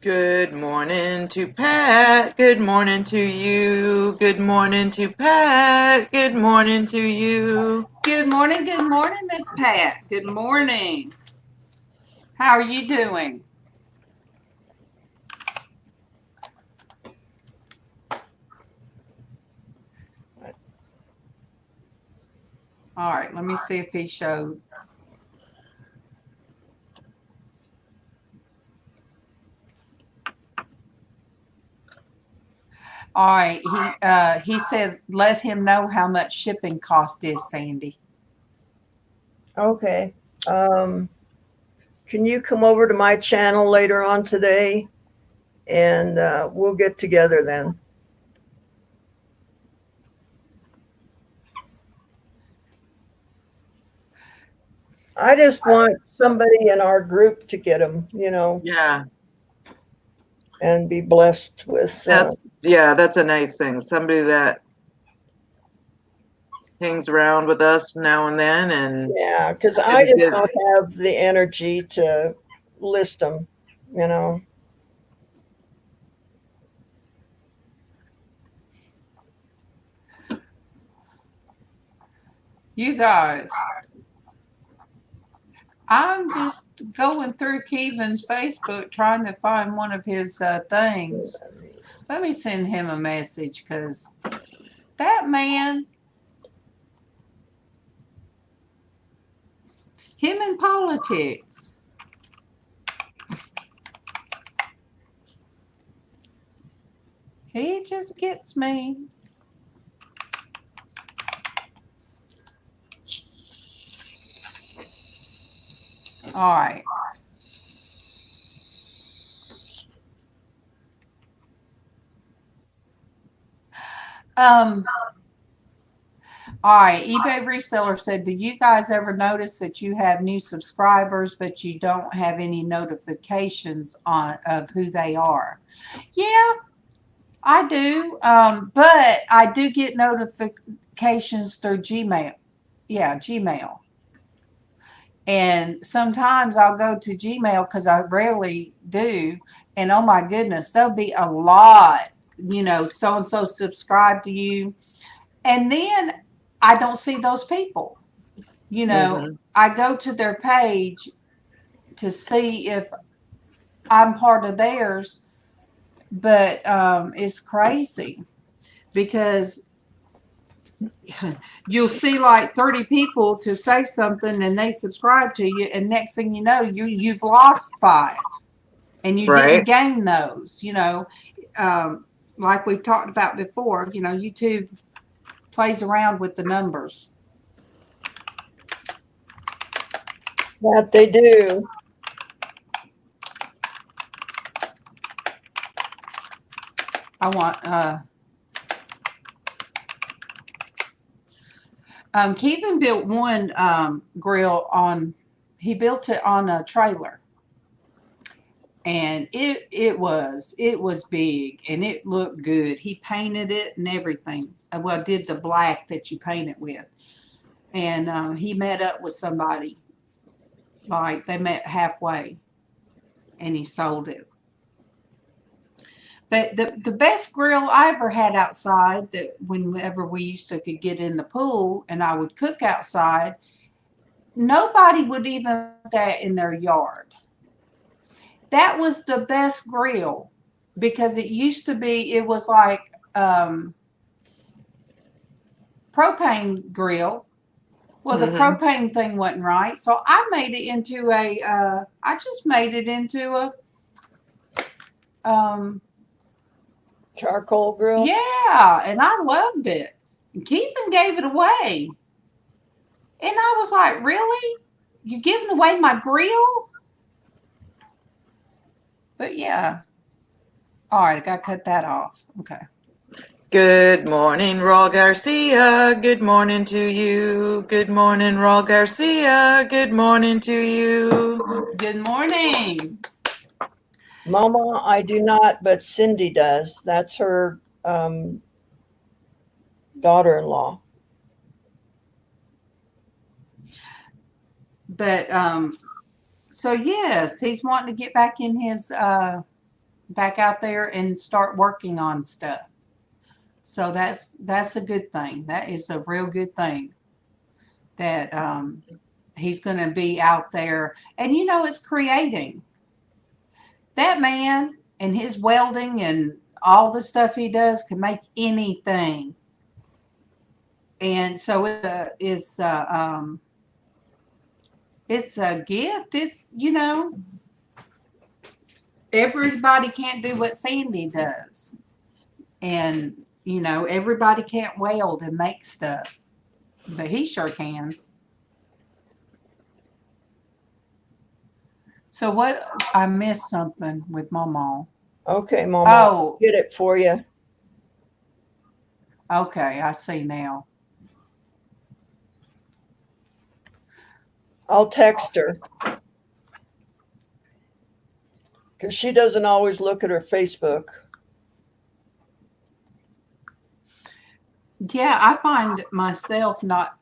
Good morning to Pat. Good morning to you. Good morning to Pat. Good morning to you. Good morning, Miss Pat. Good morning. How are you doing? All right, let me see if he showed. All right, he said let him know how much shipping cost is, Sandy. Okay. Can you come over to my channel later on today and we'll get together then? I just want somebody in our group to get them, Yeah. and be blessed with. That's a nice thing. Somebody that hangs around with us now and then, and yeah, because I just don't have the energy to list them, You guys, I'm just going through Kevin's Facebook trying to find one of his things. Let me send him a message because that man, him in politics. He just gets me. All right. All right. eBay reseller said, do you guys ever notice that you have new subscribers, but you don't have any notifications of who they are? Yeah, I do. But I do get notifications through Gmail. Yeah, Gmail. And sometimes I'll go to Gmail because I rarely do. And oh my goodness, there'll be a lot, so-and-so subscribe to you. And then I don't see those people. I go to their page to see if I'm part of theirs. But it's crazy because you'll see like 30 people to say something and they subscribe to you, and next thing you know, you've lost 5, and you Right. didn't gain those, like we've talked about before, YouTube plays around with the numbers. That they do. I want, Kevin built one grill he built it on a trailer. And it was big and it looked good. He painted it and everything. Well, did the black that you paint it with. And he met up with somebody. Like they met halfway and he sold it. But the best grill I ever had outside, that whenever we used to could get in the pool and I would cook outside, nobody would even put that in their yard. That was the best grill because it used to be, it was like propane grill. Well, the propane thing wasn't right. So I made it into I just made it into a Charcoal grill? yeah, and I loved it. And Keevan gave it away. And I was like, really? You're giving away my grill? But yeah. All right, I got to cut that off. Okay. Good morning, Raul Garcia. Good morning to you. Good morning, Raul Garcia. Good morning to you. Good morning. MawMaw, I do not, but Cindy does. That's her daughter-in-law. But so yes, he's wanting to get back in his back out there and start working on stuff. So that's a good thing. That is a real good thing that he's going to be out there. And it's creating. That man and his welding and all the stuff he does can make anything. And so it's a gift. It's, everybody can't do what Sandy does. And, everybody can't weld and make stuff. But he sure can. So what? I missed something with MawMaw. Okay, MawMaw, Oh, get it for you. okay. I see now. I'll text her. Because she doesn't always look at her Facebook. Yeah, I find myself not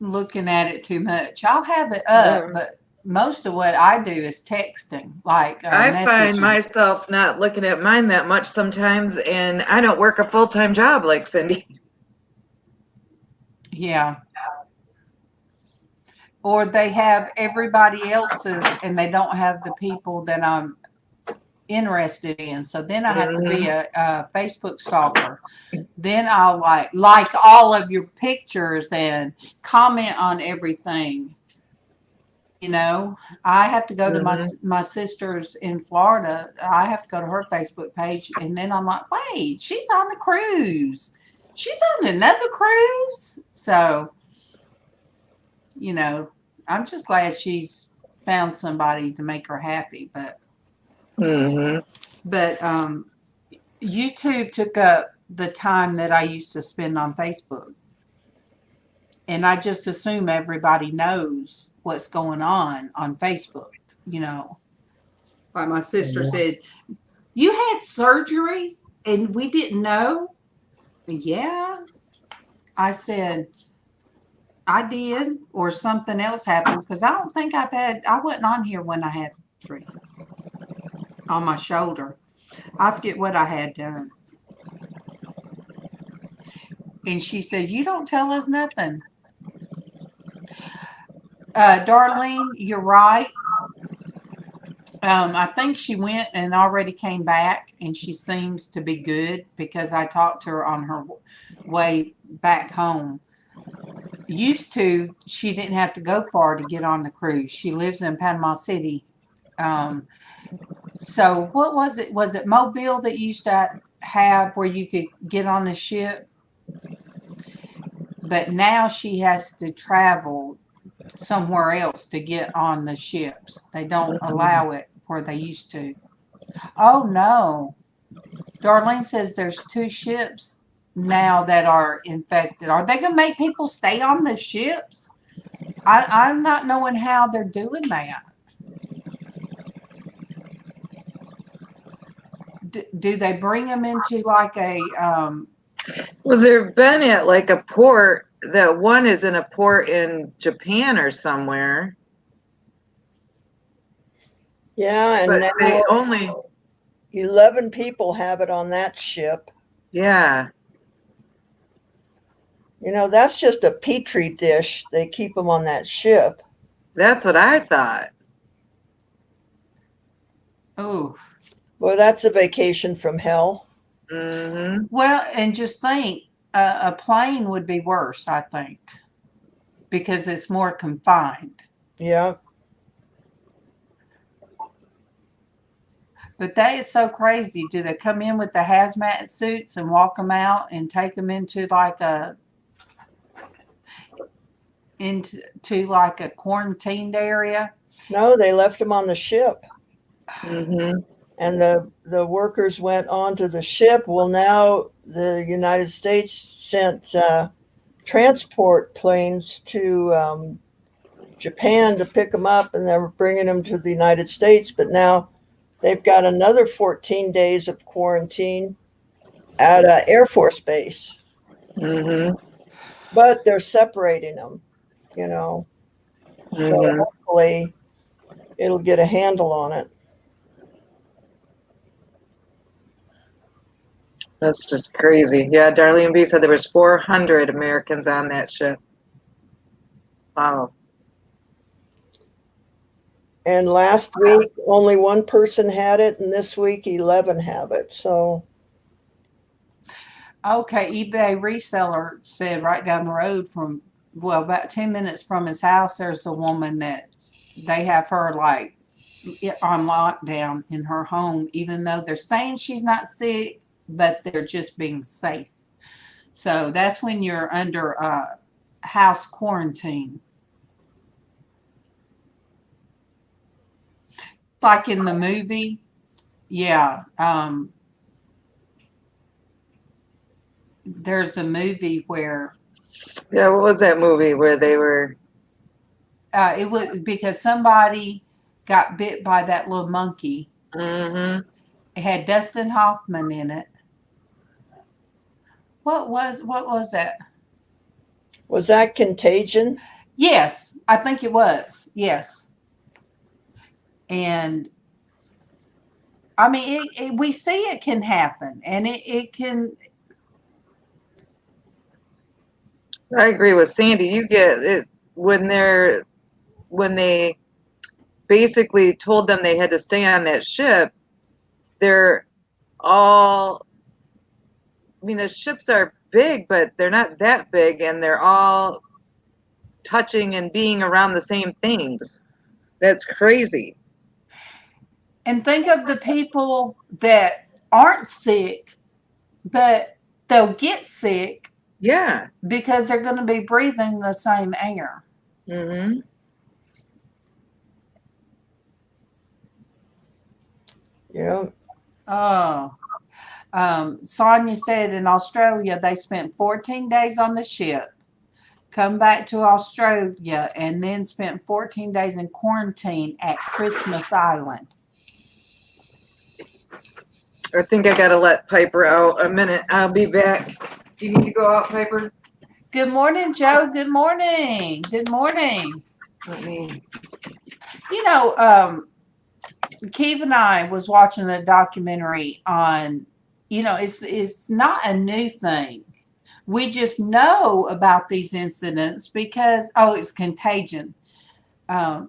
looking at it too much. I'll have it up, but most of what I do is texting, like I find messaging. myself not looking at mine that much sometimes, and I don't work a full-time job like Cindy. Yeah. Or they have everybody else's and they don't have the people that I'm interested in. So then I have to be a Facebook stalker. Then I'll like all of your pictures and comment on everything. I have to go to my sister's in Florida. I have to go to her Facebook page. And then I'm like, wait, she's on a cruise. She's on another cruise. So, I'm just glad she's found somebody to make her happy. But, YouTube took up the time that I used to spend on Facebook. And I just assume everybody knows what's going on Facebook. Like my sister said, you had surgery and we didn't know. Yeah. I said, I did, or something else happens, because I don't think I wasn't on here when I had surgery on my shoulder. I forget what I had done. And she says, you don't tell us nothing. Darlene, you're right. I think she went and already came back, and she seems to be good because I talked to her on her way back home. Used to, she didn't have to go far to get on the cruise. She lives in Panama City, So what was it? Was it Mobile that used to have where you could get on the ship? But now she has to travel somewhere else to get on the ships. They don't allow it where they used to. Oh no. Darlene says there's 2 ships now that are infected. Are they going to make people stay on the ships? I'm not knowing how they're doing that. Do they bring them into like a Well, they've been at like a port. That one is in a port in Japan or somewhere. Yeah, and But they now only, 11 people have it on that ship. yeah, You know, that's just a petri dish. They keep them on that ship. that's what I thought. oh Well, that's a vacation from hell. Mm-hmm. well, and just think a plane would be worse, I think, because it's more confined. Yeah. But that is so crazy. Do they come in with the hazmat suits and walk them out and take them into like a quarantined area? No, they left them on the ship. Mm-hmm. And the workers went onto the ship. Well, now the United States sent transport planes to Japan to pick them up, and they're bringing them to the United States. But now they've got another 14 days of quarantine at Air Force Base. Mm-hmm. But they're separating them, you know. So Mhm. hopefully it'll get a handle on it. That's just crazy. Yeah, Darlene B said there was 400 Americans on that ship. Wow. And last week, only one person had it, and this week, 11 have it. So, Okay, eBay reseller said right down the road from, well, about 10 minutes from his house, there's a woman they have her like on lockdown in her home, even though they're saying she's not sick, but they're just being safe. So that's when you're under house quarantine. Like in the movie, yeah. There's a movie where Yeah, what was that movie where they were? it was because somebody got bit by that little monkey. Mm-hmm. It had Dustin Hoffman in it. What was that? was that Contagion? Yes, I think it was. Yes. And I mean, we see it can happen, and it can. I agree with Sandy. You get it when they basically told them they had to stay on that ship. They're all, I mean, the ships are big, but they're not that big, and they're all touching and being around the same things. That's crazy. And think of the people that aren't sick, but they'll get sick Yeah. because they're going to be breathing the same air. Mm-hmm. Yeah. Oh. Sonia said in Australia they spent 14 days on the ship, come back to Australia, and then spent 14 days in quarantine at Christmas Island. I think I gotta let Piper out a minute. I'll be back. Do you need to go out, Piper? Good morning, Joe. Good morning. Good morning. Let me. You know, Keith and I was watching a documentary on, you know, it's not a new thing. We just know about these incidents because, it's contagion. But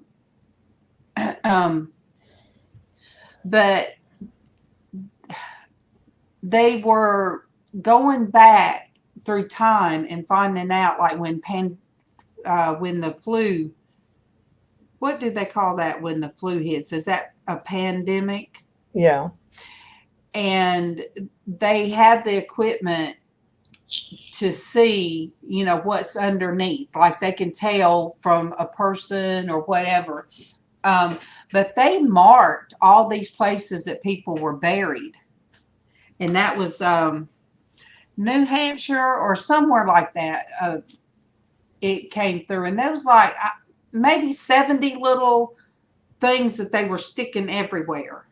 they were going back through time and finding out, like when the flu, what do they call that when the flu hits? Is that a pandemic, Yeah. and they have the equipment to see, you know, what's underneath. Like they can tell from a person or whatever. But they marked all these places that people were buried. And that was New Hampshire or somewhere like that. It came through. And there was like maybe 70 little things that they were sticking everywhere.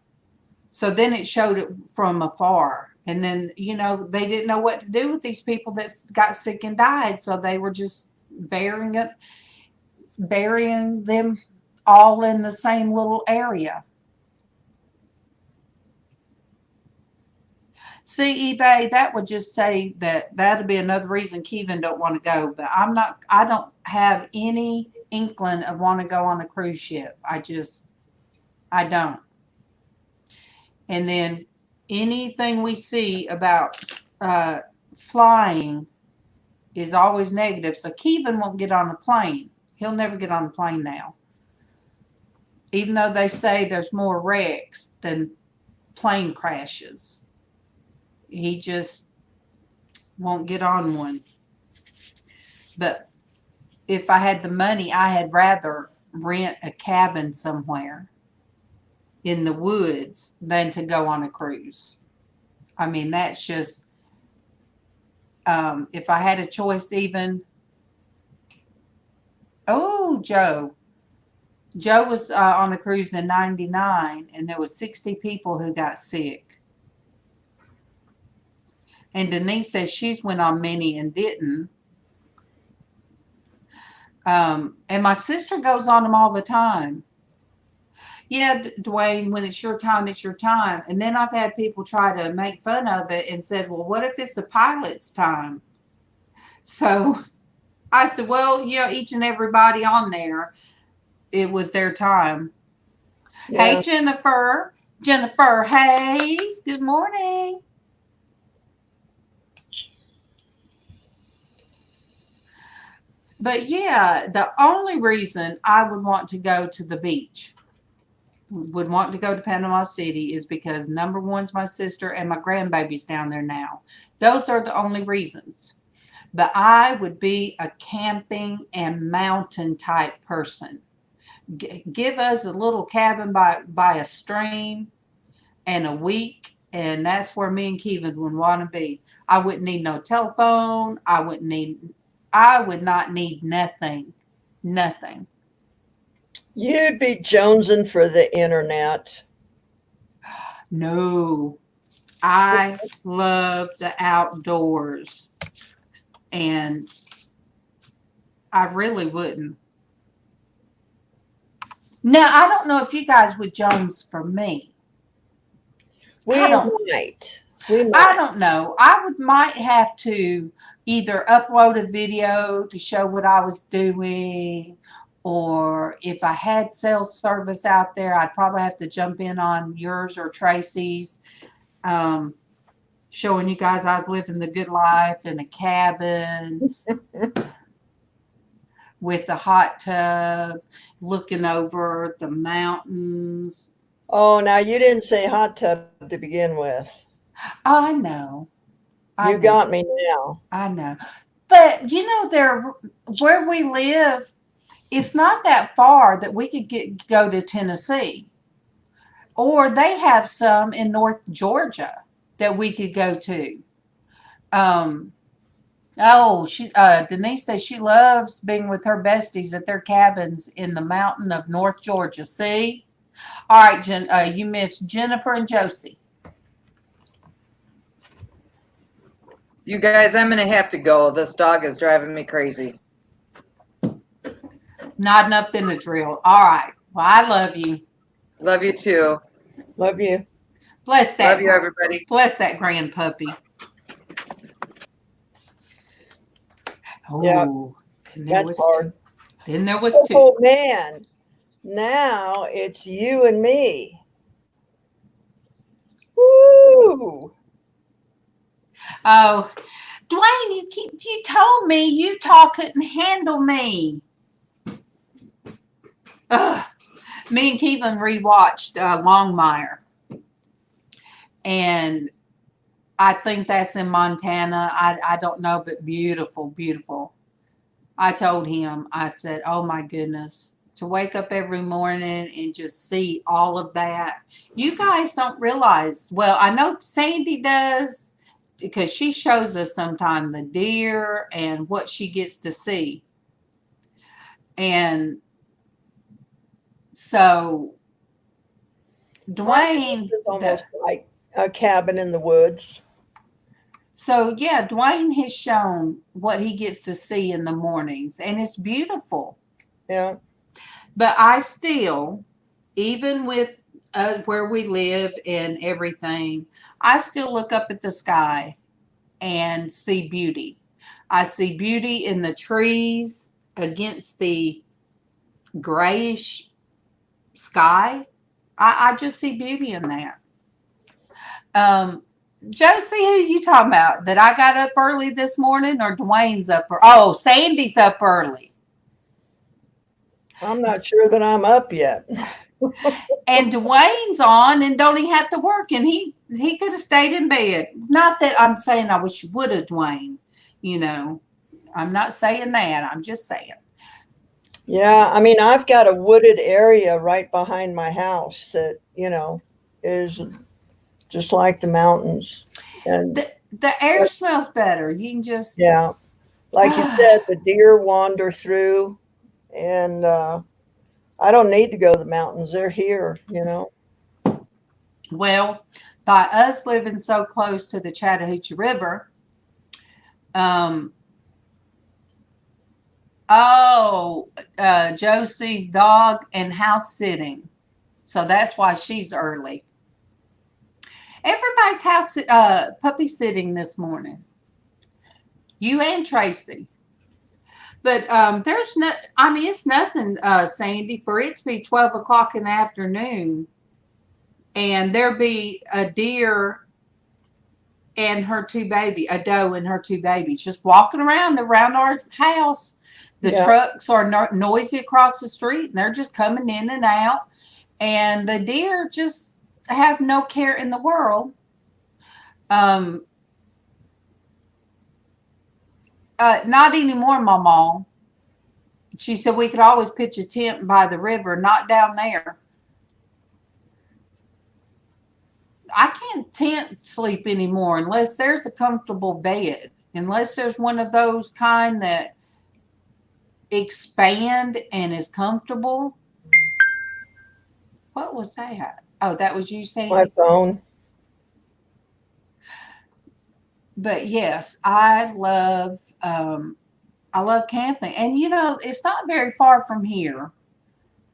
So then it showed it from afar. And then, you know, they didn't know what to do with these people that got sick and died. So they were just burying them all in the same little area. See, eBay, that would just say that'd be another reason Kevin don't want to go. But I don't have any inkling of want to go on a cruise ship. I don't. And then anything we see about flying is always negative. So Kevin won't get on a plane. He'll never get on a plane now. Even though they say there's more wrecks than plane crashes. He just won't get on one. But if I had the money, I had rather rent a cabin somewhere in the woods than to go on a cruise. I mean, that's just, if I had a choice even. Oh, Joe was on a cruise in '99, and there was 60 people who got sick. And Denise says she's went on many and didn't. And my sister goes on them all the time. Yeah, Dwayne, when it's your time, it's your time. And then I've had people try to make fun of it and said, well, what if it's the pilot's time? So I said, well, you know, each and everybody on there, it was their time. Yeah. Hey, Jennifer Hayes, good morning. But yeah, the only reason I would want to go to the beach, would want to go to Panama City, is because number one's my sister and my grandbaby's down there now. Those are the only reasons. But I would be a camping and mountain type person. Give us a little cabin by a stream and a week, and that's where me and Kevin would want to be. I wouldn't need no telephone. I would not need nothing. Nothing. You'd be jonesing for the internet. No. I love the outdoors. And I really wouldn't. Now, I don't know if you guys would jones for me. We might. I don't know. I might have to either upload a video to show what I was doing, or if I had cell service out there, I'd probably have to jump in on yours or Traci's, showing you guys I was living the good life in a cabin with a hot tub, looking over the mountains. Oh, now you didn't say hot tub to begin with. I know. You got me now. I know. But, you know, where we live, it's not that far that we could go to Tennessee. Or they have some in North Georgia that we could go to. Denise says she loves being with her besties at their cabins in the mountain of North Georgia. See? All right, you missed Jennifer and Josie. You guys, I'm going to have to go. This dog is driving me crazy. Nodding up in the drill. All right. Well, I love you. Love you too. Love you. Bless that. Love you, everybody. Bless that grand puppy. Oh, yeah, that's hard. Then there was two. Oh, man. Now it's you and me. Woo! Oh, Dwayne, you told me Utah couldn't handle me. Ugh. Me and Keevan rewatched Longmire, and I think that's in Montana. I don't know, but beautiful, beautiful. I told him, I said, oh my goodness, to wake up every morning and just see all of that. You guys don't realize, well, I know Sandy does because she shows us sometimes the deer and what she gets to see. And so Dwayne is almost like a cabin in the woods. So yeah, Dwayne has shown what he gets to see in the mornings, and it's beautiful. Yeah. But I still, even with where we live and everything, I still look up at the sky and see beauty. I see beauty in the trees against the grayish sky. I just see beauty in that. Josie, who you talking about? That I got up early this morning, or Dwayne's up? Oh, Sandy's up early. I'm not sure that I'm up yet. And Dwayne's on and don't even have to work, and he could have stayed in bed. Not that I'm saying I wish you would have, Dwayne. You know, I'm not saying that. I'm just saying. Yeah, I mean, I've got a wooded area right behind my house that, is just like the mountains. And the air smells better. You can just... Yeah. Like you said, the deer wander through, and I don't need to go to the mountains. They're here, Well, by us living so close to the Chattahoochee River, Josie's dog and house sitting. So that's why she's early. Everybody's house puppy sitting this morning. You and Traci. But there's no, I mean, it's nothing, Sandy, for it to be 12 o'clock in the afternoon and there be a deer and her two babies, a doe and her two babies, just walking around our house. The trucks are noisy across the street, and they're just coming in and out. And the deer just have no care in the world. Not anymore, MawMaw. She said we could always pitch a tent by the river, not down there. I can't tent sleep anymore unless there's a comfortable bed, unless there's one of those kind that expand and is comfortable. What was that? Oh, that was you saying? My phone. But yes, I love camping. And it's not very far from here.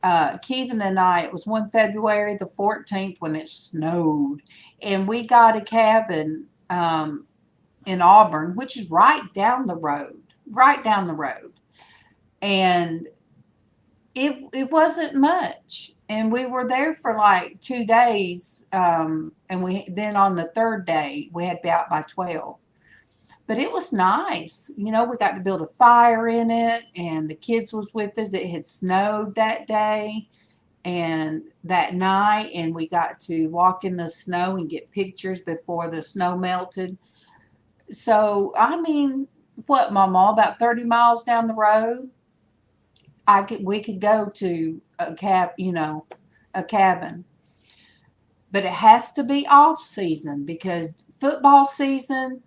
Keevan and I, it was one February the 14th when it snowed, and we got a cabin in Auburn, which is right down the road. And it wasn't much. And we were there for like 2 days. And then on the third day, we had to be out by 12. But it was nice. We got to build a fire in it, and the kids was with us. It had snowed that day and that night, and we got to walk in the snow and get pictures before the snow melted. So, I mean, what, MawMaw, about 30 miles down the road, we could go to a cabin. But it has to be off season, because football season,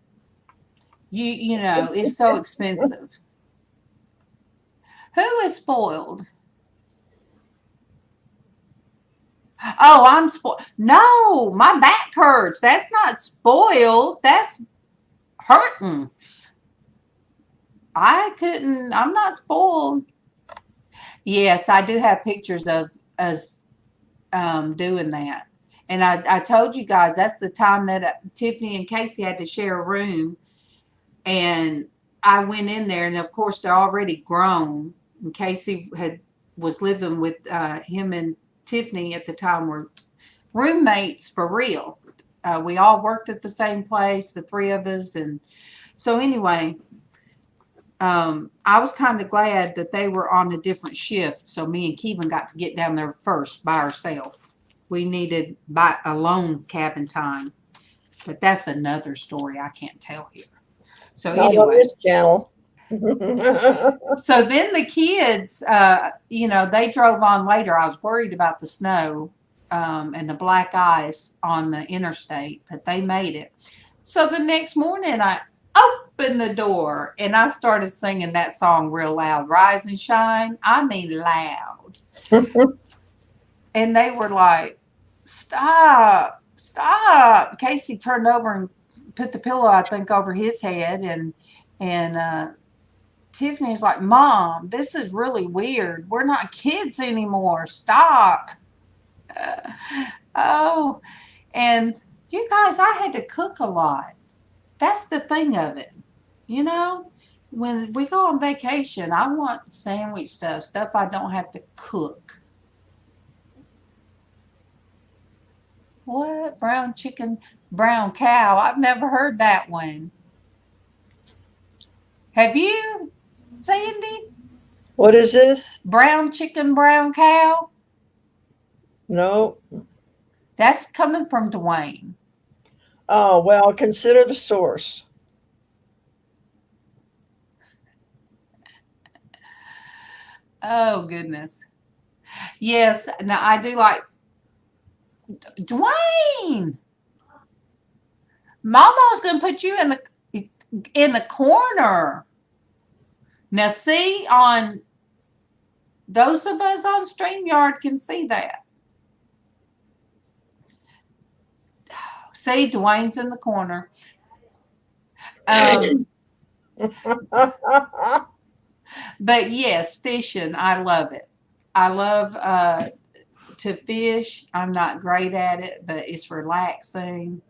it's so expensive. Who is spoiled? Oh, I'm spoiled. No, my back hurts. That's not spoiled. That's hurting. I'm not spoiled. Yes, I do have pictures of us doing that. And I told you guys that's the time that Tiffany and Casey had to share a room. And I went in there, and of course they're already grown. And Casey was living with him and Tiffany at the time, were roommates for real. We all worked at the same place, the three of us. And so anyway, I was kind of glad that they were on a different shift, so me and Kevin got to get down there first by ourselves. We needed by alone cabin time, but that's another story I can't tell here. So Not on anyway, this channel. so then the kids, they drove on later. I was worried about the snow and the black ice on the interstate, but they made it. So the next morning, I opened the door and I started singing that song real loud, Rise and Shine. I mean loud. And they were like, stop. Casey turned over and put the pillow, I think, over his head. And Tiffany's like, Mom, this is really weird. We're not kids anymore. Stop. And you guys, I had to cook a lot. That's the thing of it. When we go on vacation, I want sandwich stuff I don't have to cook. What? Brown chicken, brown cow. I've never heard that one. Have you, Sandy? What is this? Brown chicken, brown cow? No. That's coming from Dwayne. Oh, well, consider the source. Oh, goodness. Yes. Now, I do like Dwayne. MawMaw's going to put you in the corner. Now, see, on those of us on StreamYard can see that. See, Dwayne's in the corner. But yes, fishing, I love it. I love to fish. I'm not great at it, but it's relaxing.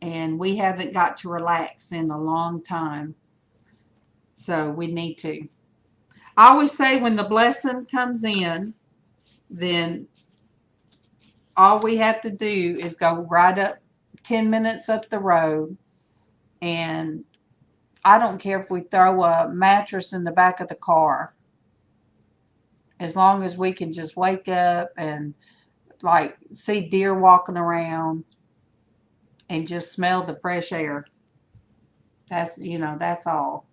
And we haven't got to relax in a long time. So we need to. I always say when the blessing comes in, then all we have to do is go right up 10 minutes up the road. And I don't care if we throw a mattress in the back of the car. As long as we can just wake up and like see deer walking around and just smell the fresh air. That's all.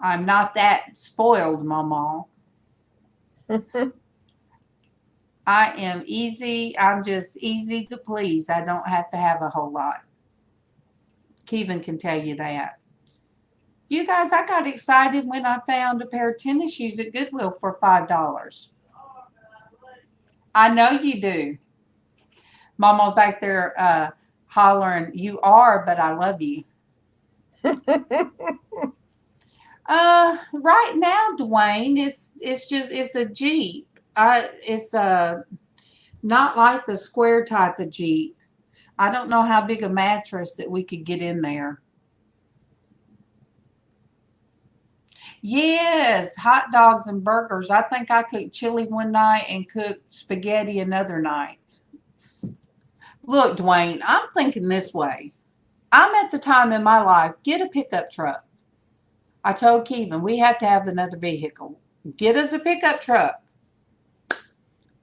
I'm not that spoiled, MawMaw. I am easy. I'm just easy to please. I don't have to have a whole lot. Kevin can tell you that. You guys, I got excited when I found a pair of tennis shoes at Goodwill for $5. I know you do. MawMaw's back there hollering, you are, but I love you. Right now, Dwayne, it's a Jeep. It's not like the square type of Jeep. I don't know how big a mattress that we could get in there. Yes, hot dogs and burgers. I think I cooked chili one night and cooked spaghetti another night. Look, Dwayne, I'm thinking this way. I'm at the time in my life, get a pickup truck. I told Kevin, we have to have another vehicle. Get us a pickup truck.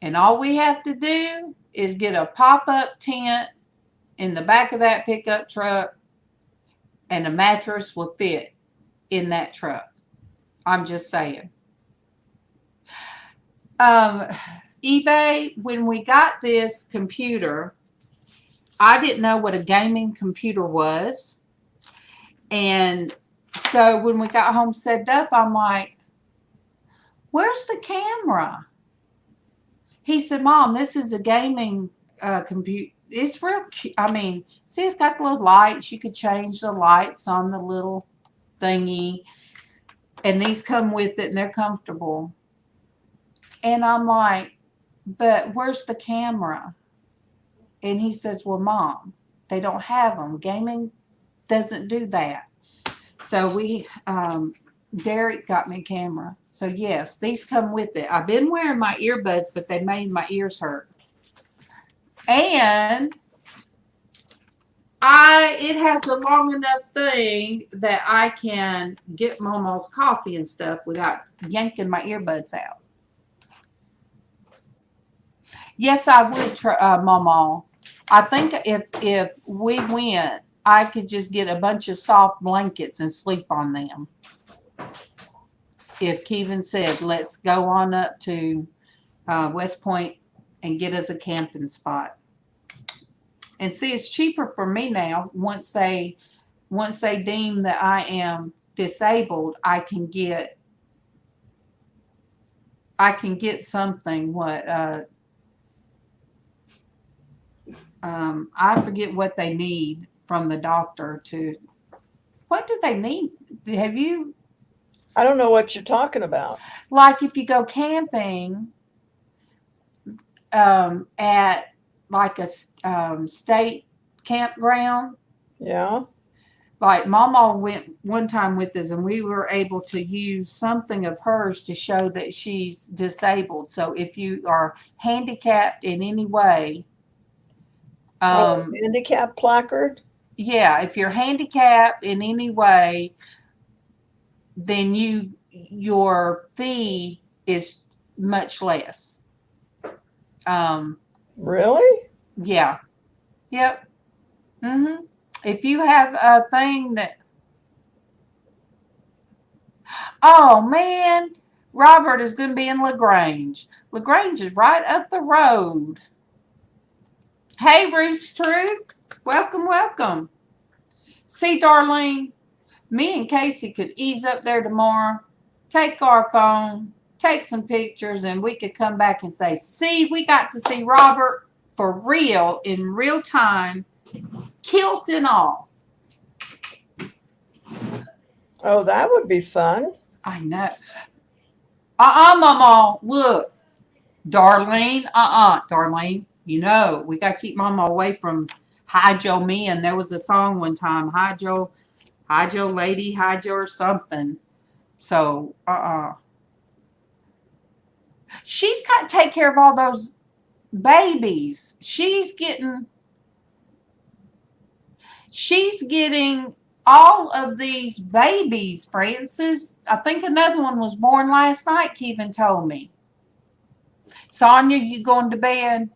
And all we have to do is get a pop-up tent in the back of that pickup truck, and a mattress will fit in that truck. I'm just saying. eBay, when we got this computer, I didn't know what a gaming computer was. And so when we got home set up, I'm like, where's the camera? He said, Mom, this is a gaming computer. It's real cute. I mean, see, it's got the little lights. You could change the lights on the little thingy. And these come with it, and they're comfortable. And I'm like, but where's the camera? And he says, well, Mom, they don't have them. Gaming doesn't do that. So Derek got me a camera. So, yes, these come with it. I've been wearing my earbuds, but they made my ears hurt. And It has a long enough thing that I can get MawMaw's coffee and stuff without yanking my earbuds out. Yes, I would try, MawMaw. I think if we went, I could just get a bunch of soft blankets and sleep on them. If Kevin said, let's go on up to West Point and get us a camping spot. And see, it's cheaper for me now. Once they deem that I am disabled, I can get something. I forget what they need from the doctor to. What do they need? Have you? I don't know what you're talking about. Like if you go camping at like a state campground. Yeah. Like MawMaw went one time with us and we were able to use something of hers to show that she's disabled. So if you are handicapped in any way, handicap placard? yeah, if you're handicapped in any way, then your fee is much less. Really? Yeah. Yep. Mm-hmm. If you have a thing that, oh man, Robert is going to be in LaGrange. LaGrange is right up the road. Hey, Ruth's Truth. Welcome, welcome. See, Darlene, me and Casey could ease up there tomorrow, take our phone, take some pictures, and we could come back and say, see, we got to see Robert for real, in real time, kilt and all. Oh, that would be fun. I know. MawMaw, look. Darlene, Darlene, you know, we got to keep MawMaw away from Hi-Jo me. And there was a song one time, Hi-Jo lady, Hi-Jo or something. So, she's got to take care of all those babies. She's getting all of these babies, Francis. I think another one was born last night, Kevin told me. Sonia, you going to bed?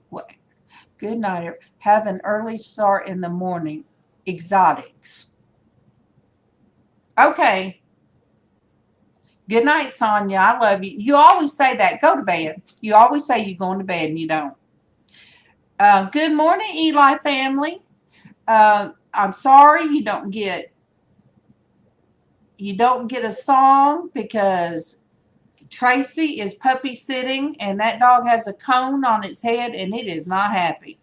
What? Good night. Have an early start in the morning. Xshydovex. Okay. Good night, Sonia. I love you. You always say that. Go to bed. You always say you're going to bed and you don't. Good morning, Eli family. I'm sorry you don't get a song because Traci is puppy sitting and that dog has a cone on its head and it is not happy.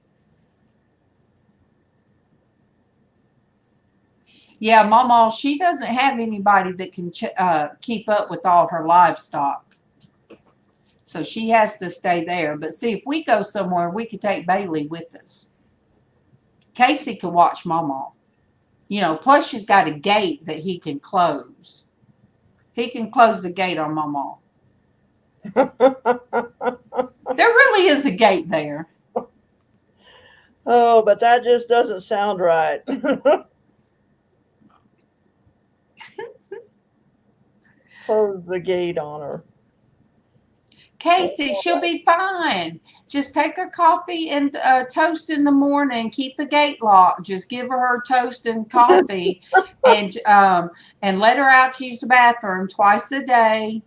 Yeah, MawMaw, she doesn't have anybody that can keep up with all her livestock. So she has to stay there. But see, if we go somewhere, we could take Bailey with us. Casey can watch MawMaw. You know, plus she's got a gate that he can close. He can close the gate on MawMaw. There really is a gate there. Oh, but that just doesn't sound right. Close the gate on her. Casey, she'll be fine. Just take her coffee and toast in the morning. Keep the gate locked. Just give her toast and coffee, and let her out to use the bathroom twice a day.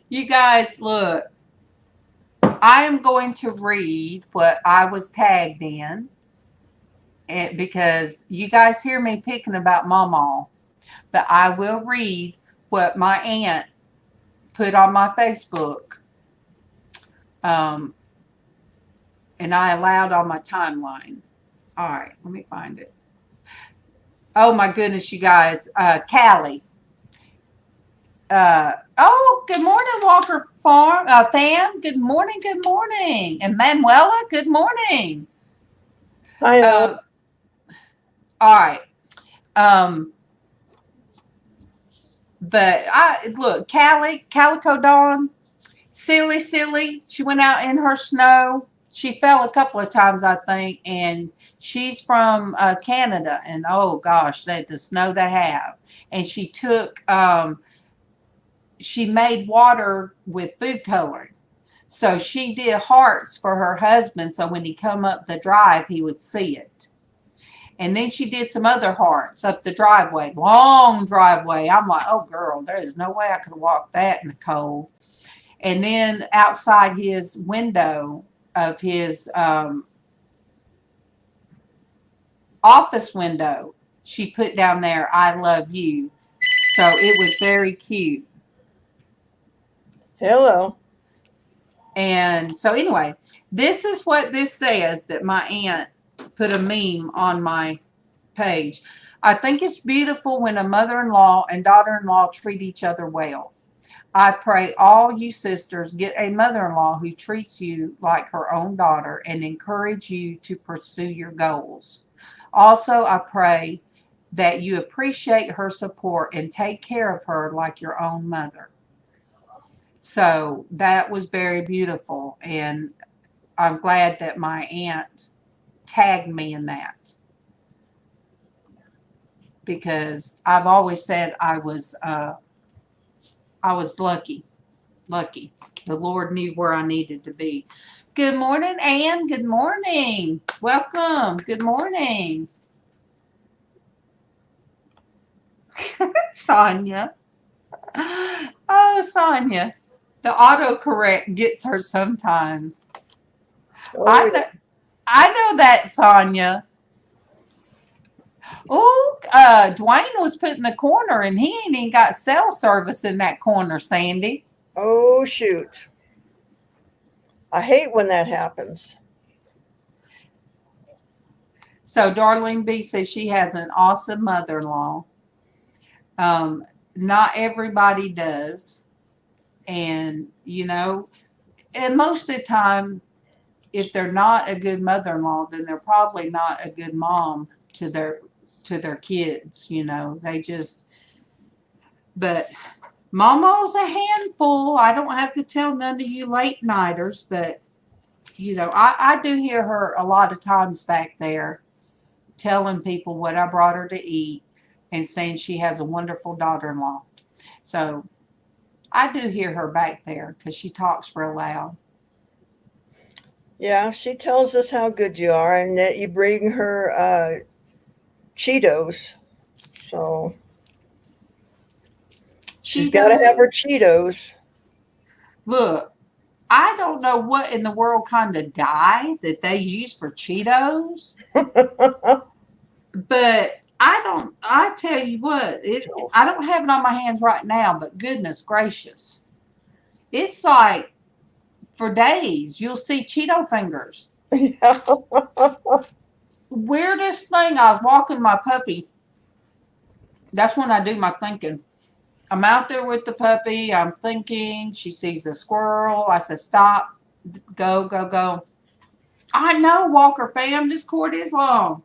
You guys, look. I am going to read what I was tagged in, because you guys hear me picking about MawMaw. But I will read what my aunt put on my Facebook. And I allowed on my timeline. All right, let me find it. Oh, my goodness, you guys. Callie. Good morning, Walker Farm. Fam, good morning, good morning. And Manuela, good morning. Hi. All right. But look, Calico Dawn, silly. She went out in her snow. She fell a couple of times, I think, and she's from Canada. And oh gosh, the snow they have. And she took, she made water with food coloring. So she did hearts for her husband, so when he come up the drive, he would see it. And then she did some other hearts up the driveway, long driveway. I'm like, oh, girl, there is no way I could walk that in the cold. And then outside his window of his office window, she put down there, I love you. So it was very cute. Hello. And so anyway, this is what this says that my aunt put a meme on my page. I think it's beautiful when a mother-in-law and daughter-in-law treat each other well. I pray all you sisters get a mother-in-law who treats you like her own daughter and encourage you to pursue your goals. Also, I pray that you appreciate her support and take care of her like your own mother. So that was very beautiful, and I'm glad that my aunt tagged me in that, because I've always said I was lucky. The Lord knew where I needed to be. Good morning, Ann. Good morning. Welcome. Good morning. Sonia. Oh, Sonia. The autocorrect gets her sometimes. Oh, I know that, Sonia. Oh, Dwayne was put in the corner, and he ain't even got cell service in that corner, Sandy. oh, shoot. I hate when that happens. So Darlene B says she has an awesome mother-in-law. Not everybody does. And, you know, and most of the time, if they're not a good mother-in-law, then they're probably not a good mom to their kids. You know, but MawMaw's a handful. I don't have to tell none of you late nighters, but you know, I do hear her a lot of times back there telling people what I brought her to eat and saying she has a wonderful daughter-in-law. So I do hear her back there because she talks real loud. Yeah, she tells us how good you are and that you bring her Cheetos. So she's got to have her Cheetos. Look, I don't know what in the world kind of dye that they use for Cheetos, but I tell you what, I don't have it on my hands right now, but goodness gracious. It's like for days you'll see Cheeto fingers. Yeah. Weirdest thing, I was walking my puppy. That's when I do my thinking. I'm out there with the puppy. I'm thinking. She sees a squirrel. I said, stop. Go. I know, Walker fam. This cord is long.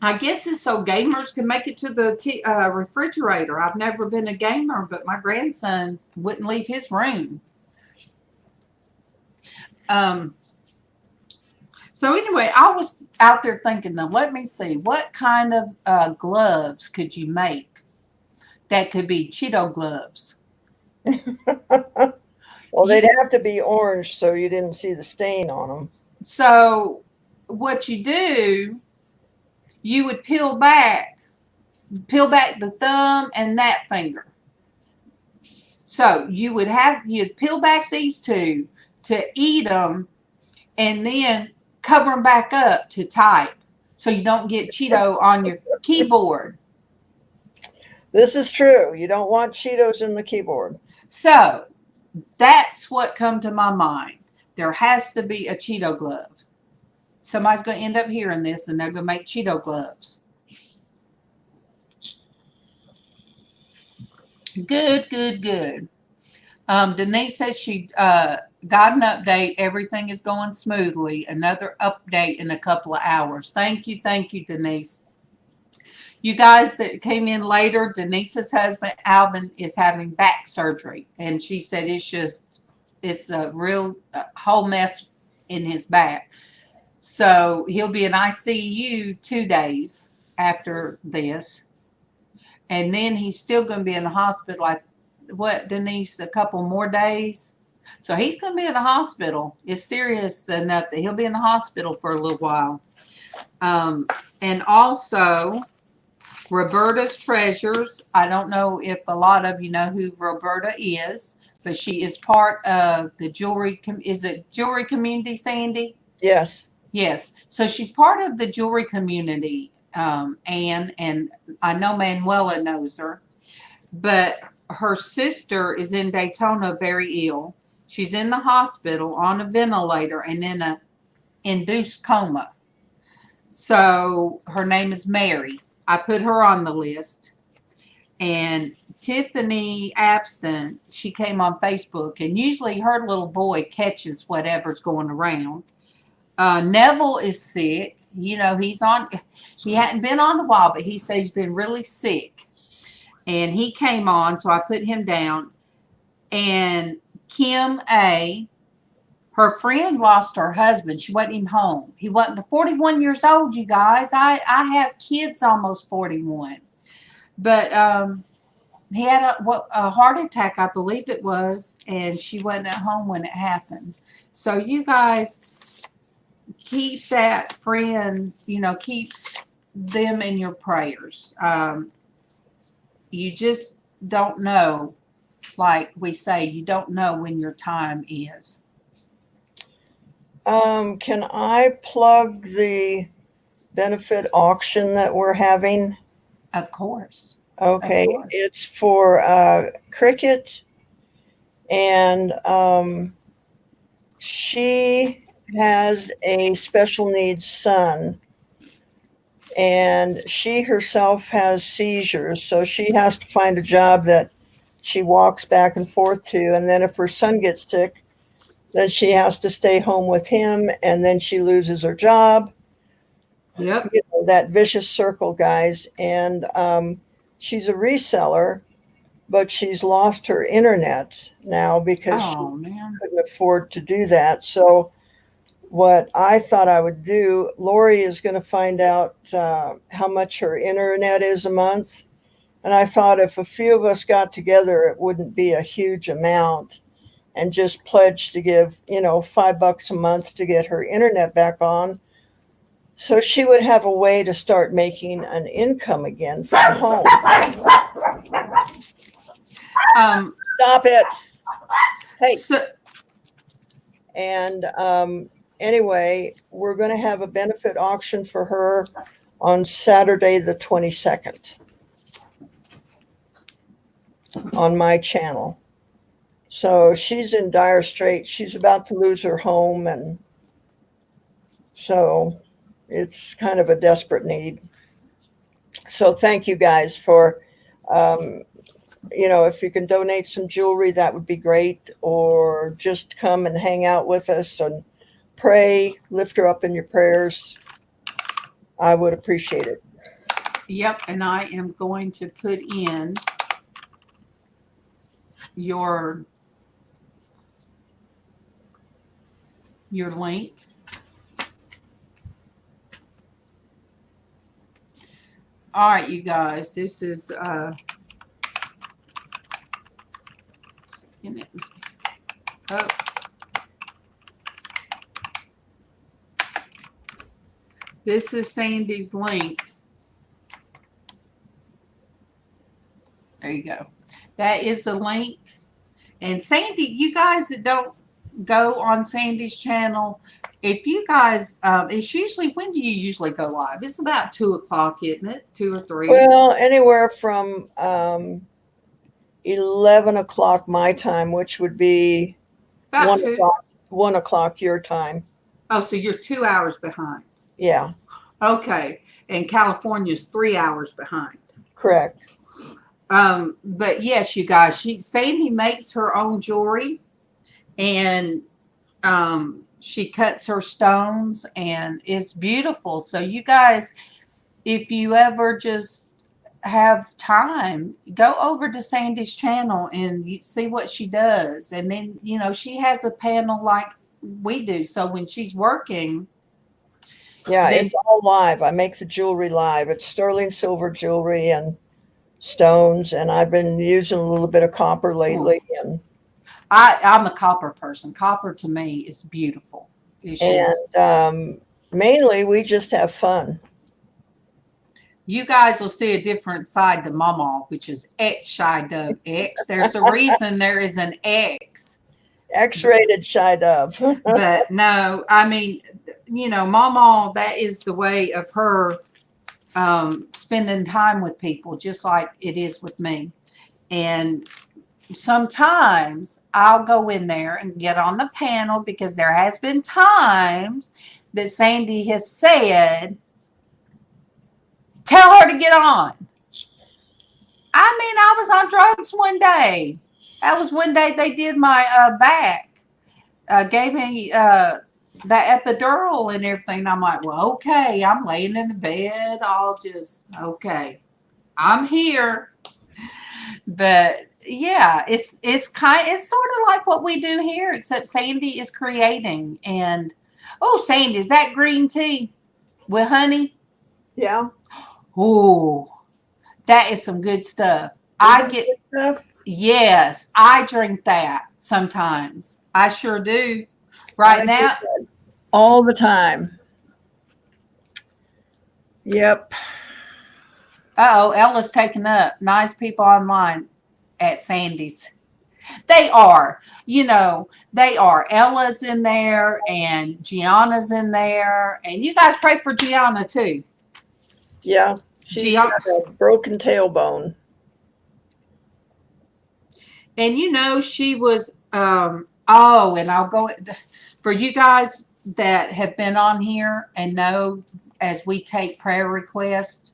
I guess it's so gamers can make it to the refrigerator. I've never been a gamer, but my grandson wouldn't leave his room. So anyway, I was out there thinking, now let me see, what kind of gloves could you make that could be Cheeto gloves? Well, they'd have to be orange so you didn't see the stain on them. So what you do, you would peel back the thumb and that finger. So you'd peel back these two to eat them and then cover them back up to type so you don't get Cheeto on your keyboard. This is true. You don't want Cheetos in the keyboard. So that's what come to my mind. There has to be a Cheeto glove. Somebody's going to end up hearing this and they're going to make Cheeto gloves. Good. Denise says she got an update. Everything is going smoothly. Another update in a couple of hours. Thank you, Denise. You guys that came in later, Denise's husband, Alvin, is having back surgery. And she said it's a real whole mess in his back. So he'll be in ICU 2 days after this. And then he's still going to be in the hospital, like, what, Denise, a couple more days? So he's going to be in the hospital. It's serious enough that he'll be in the hospital for a little while. And also, Roberta's Treasures. I don't know if a lot of you know who Roberta is, but she is part of the jewelry. Is it jewelry community, Sandy? Yes. Yes. So she's part of the jewelry community, Anne, and I know Manuela knows her. But her sister is in Daytona very ill. She's in the hospital on a ventilator and in a induced coma. So her name is Mary. I put her on the list. And Tiffany Abston, she came on Facebook, and usually her little boy catches whatever's going around. Neville is sick. You know, he hadn't been on a while, but he said he's been really sick. And he came on, so I put him down. And Kim A., her friend lost her husband. She wasn't even home. He wasn't 41 years old, you guys. I have kids almost 41. But he had a heart attack, I believe it was, and she wasn't at home when it happened. So you guys keep that friend, keep them in your prayers. You just don't know, like we say, you don't know when your time is. Can I plug the benefit auction that we're having? Of course. Okay. Of course. It's for Cricket, and she has a special needs son, and she herself has seizures, so she has to find a job that she walks back and forth to, and then if her son gets sick, then she has to stay home with him, and then she loses her job. Yep. That vicious circle, guys. And she's a reseller, but she's lost her internet now because she couldn't afford to do that. So what I thought I would do, Lori is going to find out how much her internet is a month. And I thought if a few of us got together, it wouldn't be a huge amount, and just pledge to give, $5 a month to get her internet back on. So she would have a way to start making an income again from home. Stop it. Hey. And anyway, we're going to have a benefit auction for her on Saturday, the 22nd on my channel. So she's in dire straits. She's about to lose her home. And so it's kind of a desperate need. So thank you guys for, if you can donate some jewelry, that would be great. Or just come and hang out with us and pray, lift her up in your prayers. I would appreciate it. Yep. And I am going to put in your link. All right, you guys, this is this is Sandy's link. There you go. That is the link. And Sandy, you guys that don't go on Sandy's channel, if you guys, it's usually, when do you usually go live? It's about 2:00, isn't it? 2 or 3? Well, anywhere from 11 o'clock my time, which would be about 1 o'clock your time. Oh, so you're 2 hours behind. Yeah. Okay. And California's 3 hours behind. Correct. But yes, you guys, Sandy makes her own jewelry, and she cuts her stones, and it's beautiful. So you guys, if you ever just have time, go over to Sandy's channel and you see what she does. And then, you know, she has a panel like we do. So when she's working, Yeah, it's all live. I make the jewelry live. It's sterling silver jewelry and stones, and I've been using a little bit of copper lately. And I'm a copper person. Copper to me is beautiful. It's just, mainly we just have fun. you guys will see a different side to MawMaw, which is Xshydovex. There's a reason there is an X. X-rated shy dove. But no, I mean, you know, MawMaw, that is the way of her spending time with people, just like it is with me. And sometimes I'll go in there and get on the panel because there has been times that Sandy has said, tell her to get on. I mean, I was on drugs one day. That was one day they did my back, gave me the epidural and everything. I'm like, well, okay, I'm laying in the bed. I'll just, okay, I'm here. But yeah, it's sort of like what we do here, except Sandy is creating. And oh, Sandy, is that green tea with honey? Yeah. Oh, that is some good stuff. Yes, I drink that sometimes. I sure do. Right now, all the time. Yep. Uh-oh, Ella's taken up. Nice people online at Sandy's. They are, you know, they are. Ella's in there and Gianna's in there. And you guys pray for Gianna too. Yeah. She's got a broken tailbone. And you know, she was, and I'll go, for you guys that have been on here and know as we take prayer requests,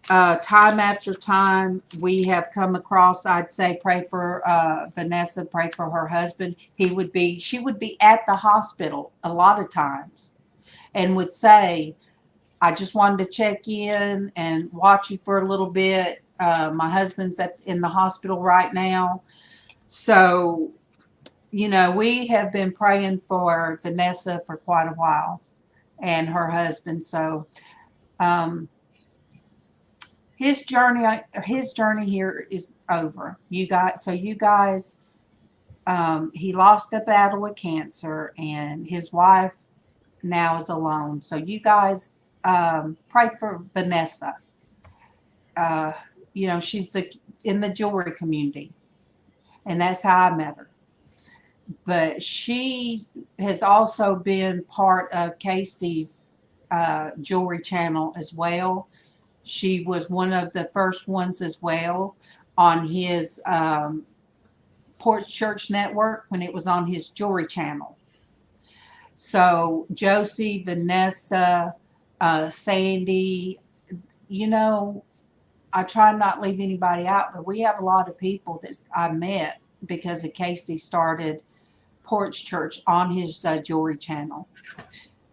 time after time, we have come across, I'd say, pray for Vanessa, pray for her husband. She would be at the hospital a lot of times and would say, I just wanted to check in and watch you for a little bit. My husband's in the hospital right now. So, you know, we have been praying for Vanessa for quite a while and her husband. So, his journey here is over. You guys, he lost the battle with cancer and his wife now is alone. So you guys, pray for Vanessa. You know, she's in the jewelry community, and that's how I met her. But she has also been part of Casey's jewelry channel as well. She was one of the first ones as well on his Porch Church Network when it was on his jewelry channel. So Josie, Vanessa, Sandy, you know, I try not to leave anybody out, but we have a lot of people that I met because of Casey started Porch Church on his jewelry channel.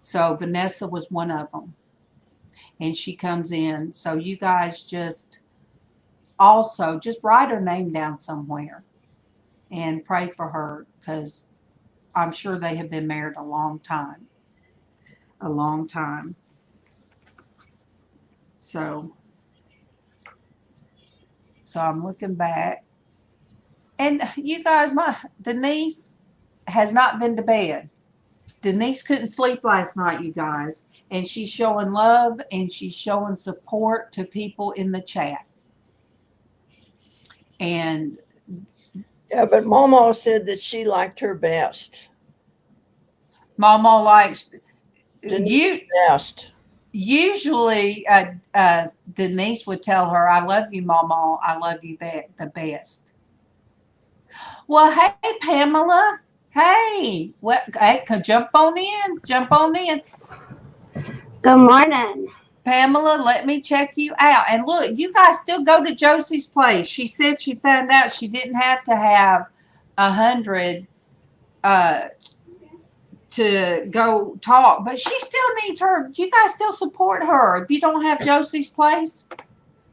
So Vanessa was one of them. And she comes in. So you guys just write her name down somewhere and pray for her because I'm sure they have been married a long time. A long time. So I'm looking back. And you guys, Denise has not been to bed. Denise couldn't sleep last night, you guys. And she's showing love and she's showing support to people in the chat. And yeah, but MawMaw said that she liked her best. MawMaw likes Denise best. Usually, Denise would tell her, I love you, MawMaw. I love you the best. Well, hey, Pamela. Hey, jump on in. Good morning. Pamela, let me check you out. And look, you guys still go to Josie's place. She said she found out she didn't have to have 100 to go talk, but she still needs her. You guys still support her if you don't have Josie's place.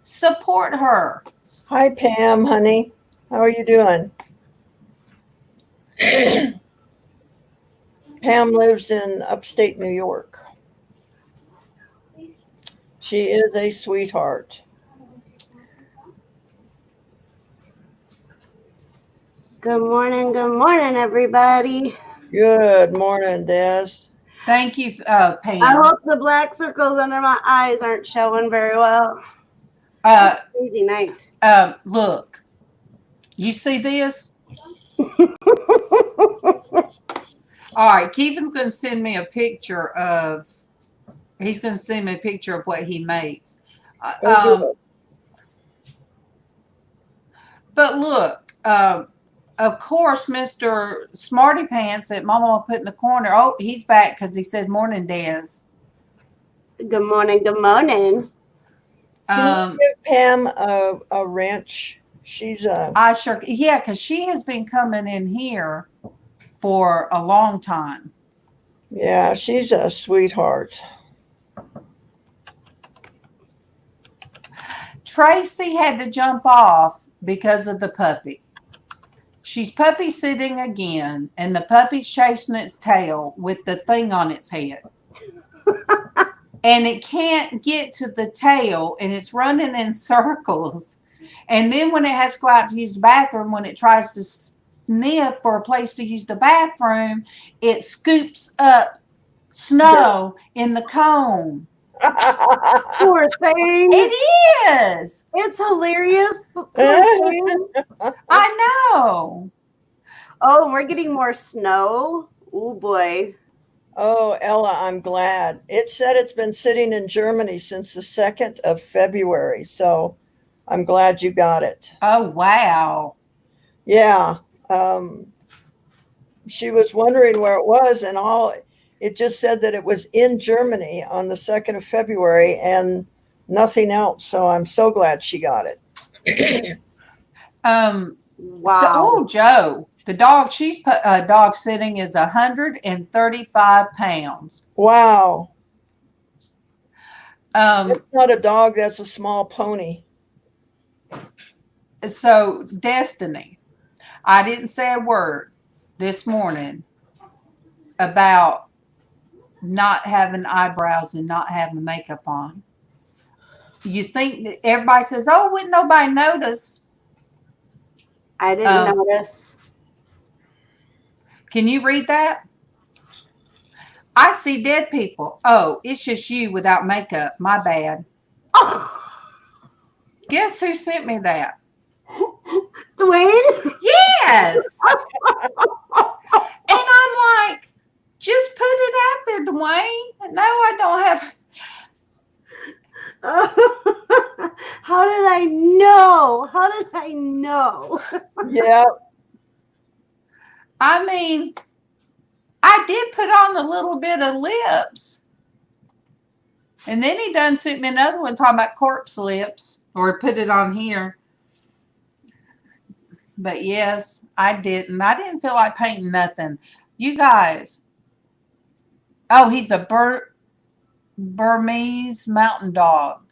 Support her. Hi, Pam, honey. How are you doing? Pam lives in upstate New York. She is a sweetheart. Good morning, everybody. Good morning, Des. Thank you, I Pam. hope the black circles under my eyes aren't showing very well. Crazy night. Look, you see this? All right, Keevan's going to send me a picture of. He's going to send me a picture of what he makes. Go But look, of course, Mr. Smarty Pants that MawMaw put in the corner. Oh, he's back because he said morning, Des. Good morning. Good morning. Can you give Pam a wrench? She's a. I sure, yeah, because she has been coming in here for a long time. Yeah, she's a sweetheart. Traci had to jump off because of the puppy. She's puppy sitting again, and the puppy's chasing its tail with the thing on its head. And it can't get to the tail, and it's running in circles. And then when it has to go out to use the bathroom, when it tries to sniff for a place to use the bathroom, it scoops up snow in the cone. Poor thing. It is. It's hilarious. Poor thing. I know. Oh, we're getting more snow. Oh, boy. Oh, Ella, I'm glad. It said it's been sitting in Germany since the 2nd of February. So I'm glad you got it. Oh, wow. Yeah. She was wondering where it was, and it just said that it was in Germany on the 2nd of February and nothing else. So I'm so glad she got it. Wow. So, Joe, the dog she's dog sitting is 135 pounds. Wow. That's not a dog. That's a small pony. So, Destiny, I didn't say a word this morning about not having eyebrows and not having makeup on. You think that everybody says, oh, wouldn't nobody notice? I didn't notice. Can you read that? I see dead people. Oh, it's just you without makeup. My bad. Oh, Guess who sent me that? Dwayne? Yes. And I'm like, just put it out there, Dwayne. No, I don't have. How did I know? How did I know? Yeah. I mean, I did put on a little bit of lips. And then he done sent me another one talking about corpse lips, or put it on here. But yes, I didn't. I didn't feel like painting nothing. You guys. Oh, he's a Burmese mountain dog.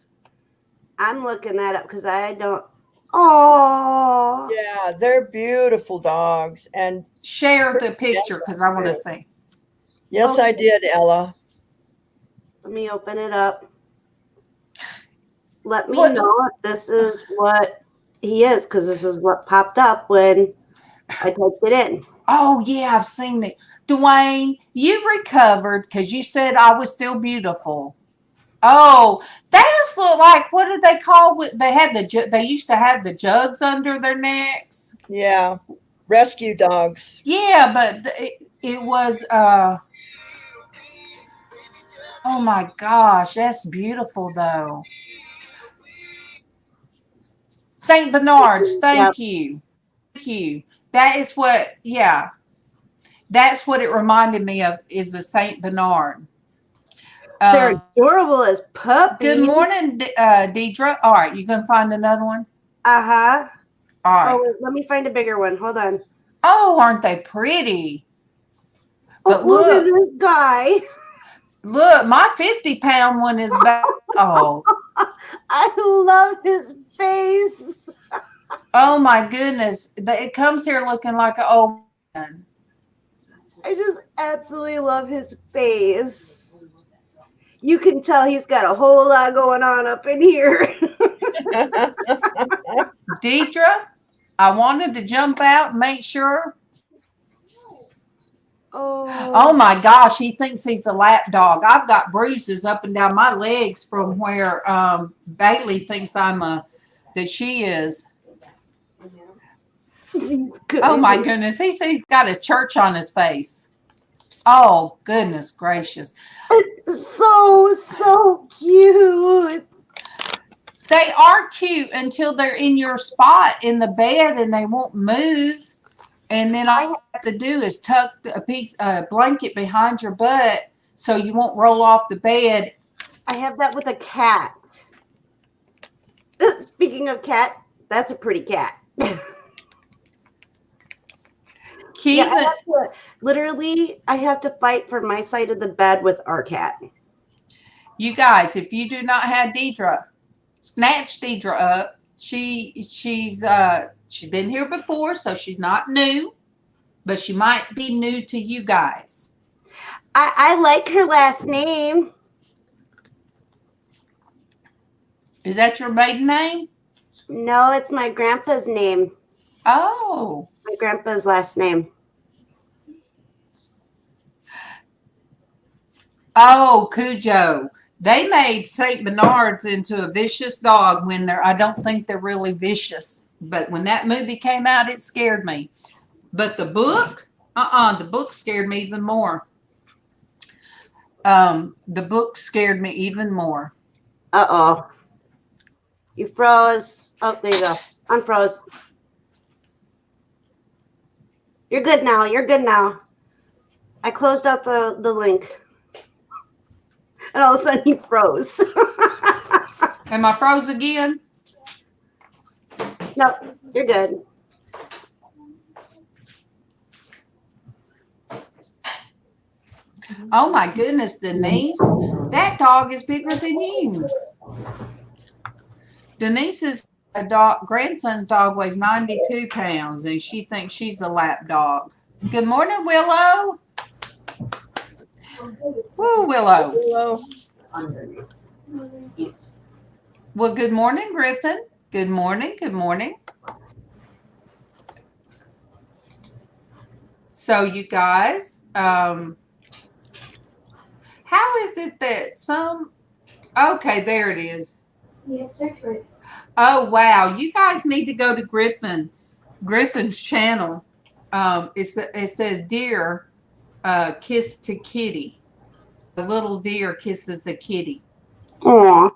I'm looking that up because I don't. Oh. Yeah, they're beautiful dogs. And Share the picture because I want to see. yes, I did, Ella. Let me open it up. Let me What? know if this is what he is, because this is what popped up when I typed it in. Oh, yeah, I've seen it. Dwayne, you recovered because you said I was still beautiful. Oh, that just looked like, what did they call it? They used to have the jugs under their necks. Yeah, rescue dogs. Yeah, but it was, oh my gosh, that's beautiful though. St. Bernards, thank you. Thank you. That is what, yeah. That's what it reminded me of, is the St. Bernard. They're adorable as puppies. Good morning, Deidre. All right, you going to find another one? Uh-huh. All right. Oh, wait, let me find a bigger one. Hold on. Oh, aren't they pretty? But look at this guy. Look, my 50-pound one is back. Oh. I love his face. Oh my goodness. It comes here looking like an old man. I just absolutely love his face. You can tell he's got a whole lot going on up in here. Deidre, I wanted to jump out and make sure. Oh my gosh, he thinks he's a lap dog. I've got bruises up and down my legs from where Bailey thinks that she is. Oh my goodness, he's got a church on his face. Oh goodness gracious. So cute. They are cute until they're in your spot in the bed and they won't move. And then all you have to do is tuck a blanket behind your butt so you won't roll off the bed. I have that with a cat. Speaking of cat, that's a pretty cat. Yeah, I have to fight for my side of the bed with our cat. You guys, if you do not have Deidre, snatch Deidre up. She's been here before, so she's not new, but she might be new to you guys. I like her last name. Is that your maiden name? No, it's my grandpa's name. Oh. My grandpa's last name. Oh, Cujo. They made St. Bernards into a vicious dog when I don't think they're really vicious. But when that movie came out, it scared me. But the book, the book scared me even more. The book scared me even more. Uh-oh. You froze. Oh, there you go. Unfroze. You're good now. You're good now. I closed out the link. And all of a sudden he froze. Am I froze again? No, you're good. Oh my goodness, Denise. That dog is bigger than you. Denise's grandson's dog weighs 92 pounds and she thinks she's a lap dog. Good morning, Willow. Woo, Willow. Hello. Well, good morning, Griffin. Good morning. Good morning. So, you guys, how is it that okay, there it is. Yeah, search for it. Oh, wow. You guys need to go to Griffin's channel. It says deer kiss to kitty. The little deer kisses a kitty. Aww.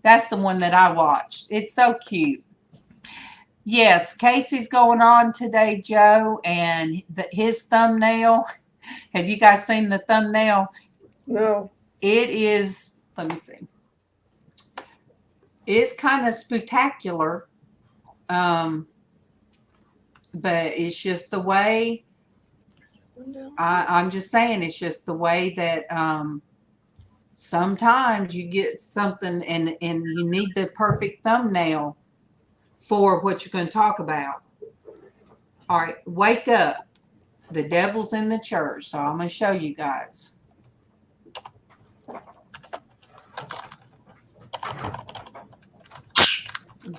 That's the one that I watched. It's so cute. Yes, Casey's going on today, Joe, and his thumbnail. Have you guys seen the thumbnail? No. It is, let me see. It's kind of spectacular, but it's just the way. I'm just saying, it's just the way that sometimes you get something and you need the perfect thumbnail for what you're going to talk about. All right, wake up. The devil's in the church. So I'm going to show you guys.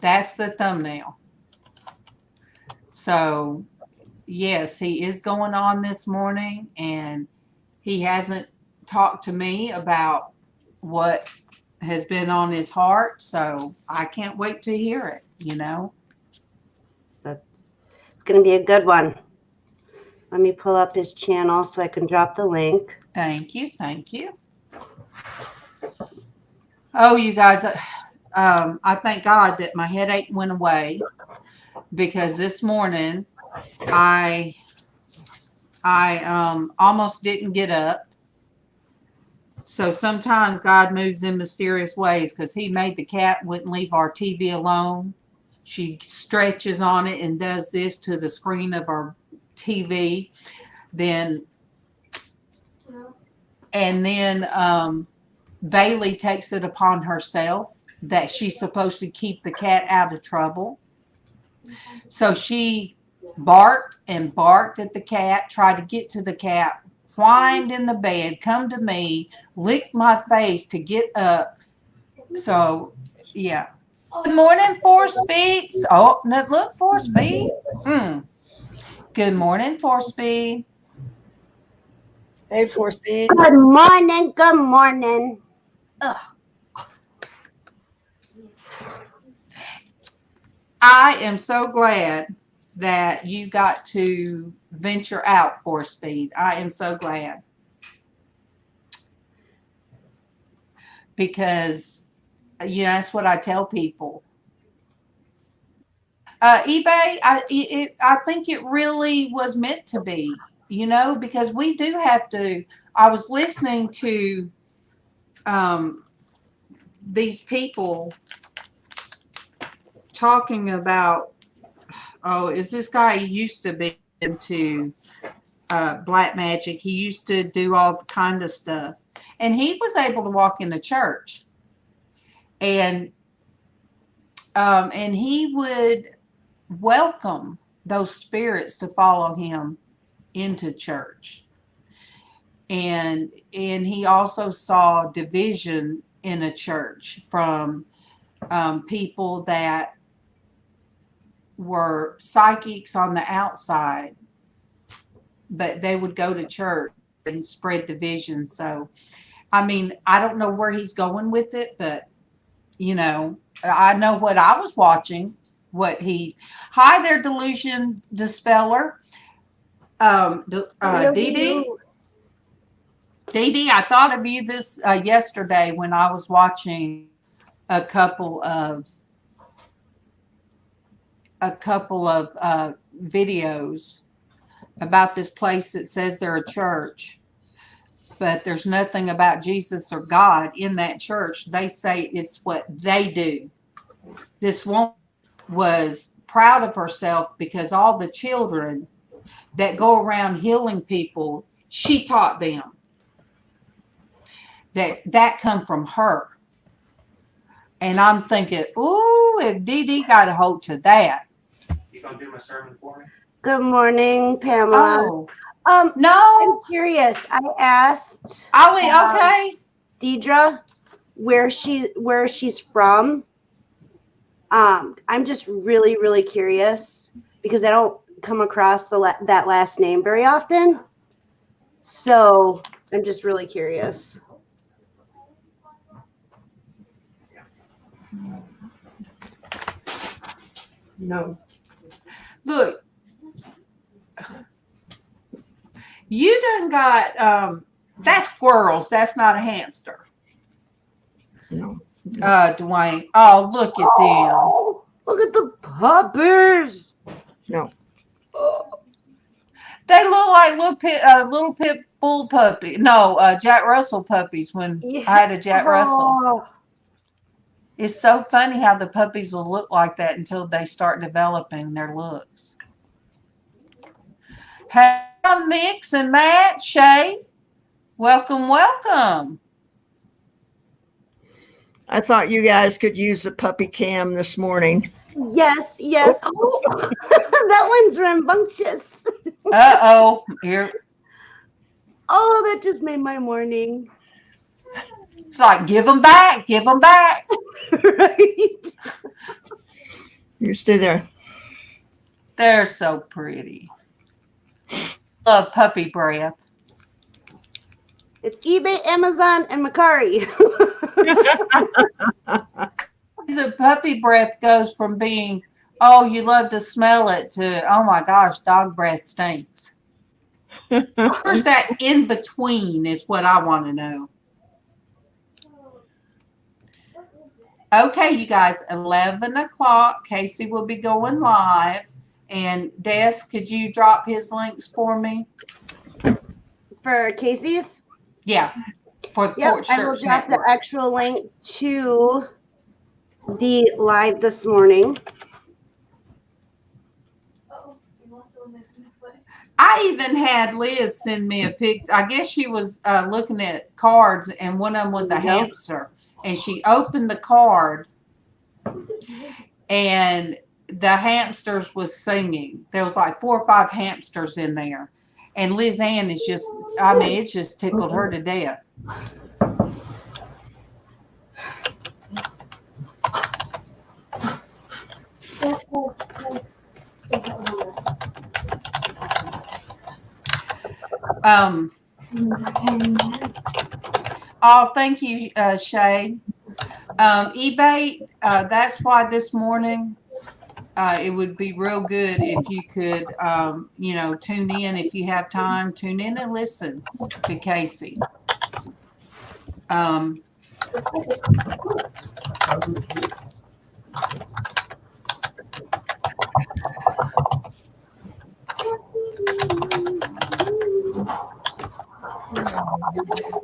That's the thumbnail. So, yes, he is going on this morning, and he hasn't talked to me about what has been on his heart. So I can't wait to hear it, you know. It's going to be a good one. Let me pull up his channel so I can drop the link. Thank you. Thank you. Oh, you guys, I thank God that my headache went away, because this morning I almost didn't get up. So sometimes God moves in mysterious ways, because he made the cat wouldn't leave our TV alone. She stretches on it and does this to the screen of our TV. And then Bailey takes it upon herself that she's supposed to keep the cat out of trouble. So she barked and barked at the cat, tried to get to the cat, whined in the bed, come to me, licked my face to get up. So, yeah. Good morning, Four Speaks. Oh, no, look, Four Speed. Good morning, Four Speed. Hey, Four Speed. Good morning. Good morning. Ugh. I am so glad that you got to venture out, Four Speed. I am so glad. Because, that's what I tell people. eBay, I think it really was meant to be, because we do have to. I was listening to these people talking about, is this guy? He used to be into black magic. He used to do all kind of stuff, and he was able to walk into church, and he would welcome those spirits to follow him into church, and he also saw division in a church from people that were psychics on the outside, but they would go to church and spread division. So, I mean, I don't know where he's going with it, but I know what I was watching. Hi there, Delusion Dispeller. Dee Dee, I thought of you this yesterday when I was watching a couple of videos about this place that says they're a church, but there's nothing about Jesus or God in that church. They say it's what they do. This woman was proud of herself because all the children that go around healing people, she taught them. That come from her. And I'm thinking, ooh, if Dee Dee got a hold to that. You gonna do my sermon for me? Good morning, Pamela. No. I'm curious. I asked Okay. Deidre where she's from. I'm just really, really curious because I don't come across that last name very often. So I'm just really curious. No. Look, you done got that's squirrels. That's not a hamster. No. Dwayne. Oh, look at them. Look at the puppies. No. They look like little pit bull puppy. No, Jack Russell puppies when I had a Jack Russell. It's so funny how the puppies will look like that until they start developing their looks. Hey, Mix and Matt, Shay, welcome, welcome. I thought you guys could use the puppy cam this morning. Yes. Oh, that one's rambunctious. Uh-oh. Here. Oh, that just made my morning. It's like, give them back. Give them back. Right. You stay there. They're so pretty. Love puppy breath. It's eBay, Amazon, and Macari. The puppy breath goes from being, oh, you love to smell it, to, oh my gosh, dog breath stinks. Where's that in between is what I want to know. Okay, you guys, 11 o'clock. Casey will be going live. And Des, could you drop his links for me? For Casey's? Yeah, for the Porch Church I will drop Network. the actual link to the live this morning. I I even had Liz send me a pic. I guess she was looking at cards, and one of them was a hamster. And she opened the card, and the hamsters was singing. There was like 4 or 5 hamsters in there. And LizzAnn is just, I mean, it just tickled her to death. Oh, thank you, Shay. eBay, that's why this morning it would be real good if you could, you know, tune in. If you have time, tune in and listen to Casey.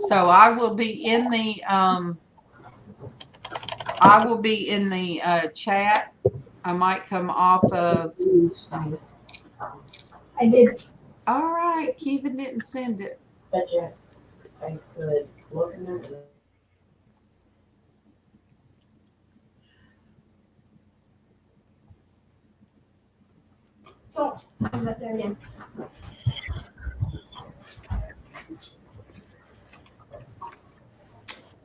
So I will be in the chat. I might come off of. I did. All right, Kevin didn't send it. Bet you I could look in there. Oh, I'm not there again.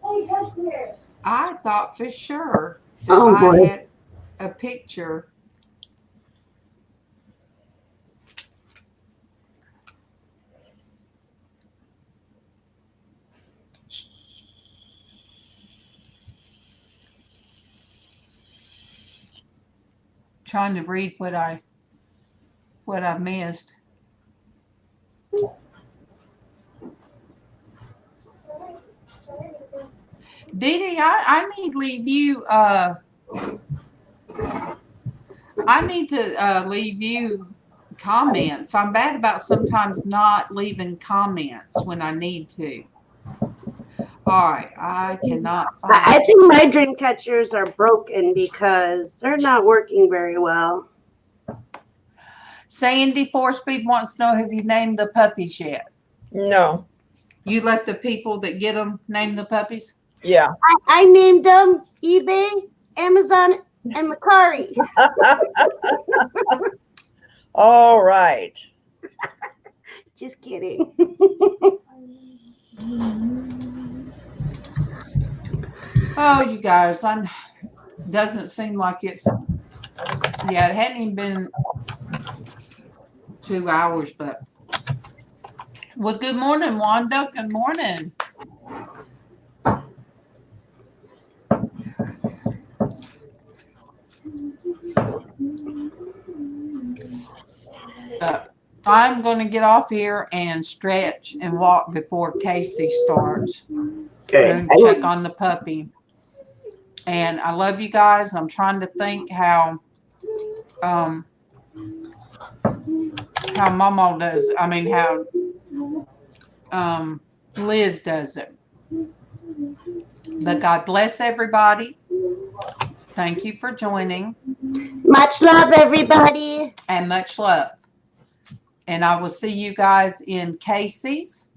Hey, come here. I thought for sure that Oh, I boy. had a picture. Trying to read what I missed. Dee Dee, I need to leave you I need to leave you comments. I'm bad about sometimes not leaving comments when I need to. All right, I cannot find I think my dream catchers are broken because they're not working very well. Sandy 4-Speed wants to know, have you named the puppies yet? No. You let the people that get them name the puppies? Yeah. I named them eBay, Amazon, and Macari. All right. Just kidding. Oh, you guys, doesn't seem like it's, yeah, it hadn't even been 2 hours, but, well, good morning, Wanda. Good morning. I'm going to get off here and stretch and walk before Casey starts. Okay. And check on the puppy. And I love you guys. I'm trying to think how MawMaw does. I mean, how Lizz does it. But God bless everybody. Thank you for joining. Much love, everybody. And much love. And I will see you guys in Casey's,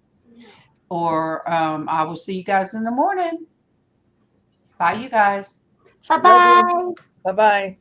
or I will see you guys in the morning. Bye, you guys. Bye-bye. Bye-bye.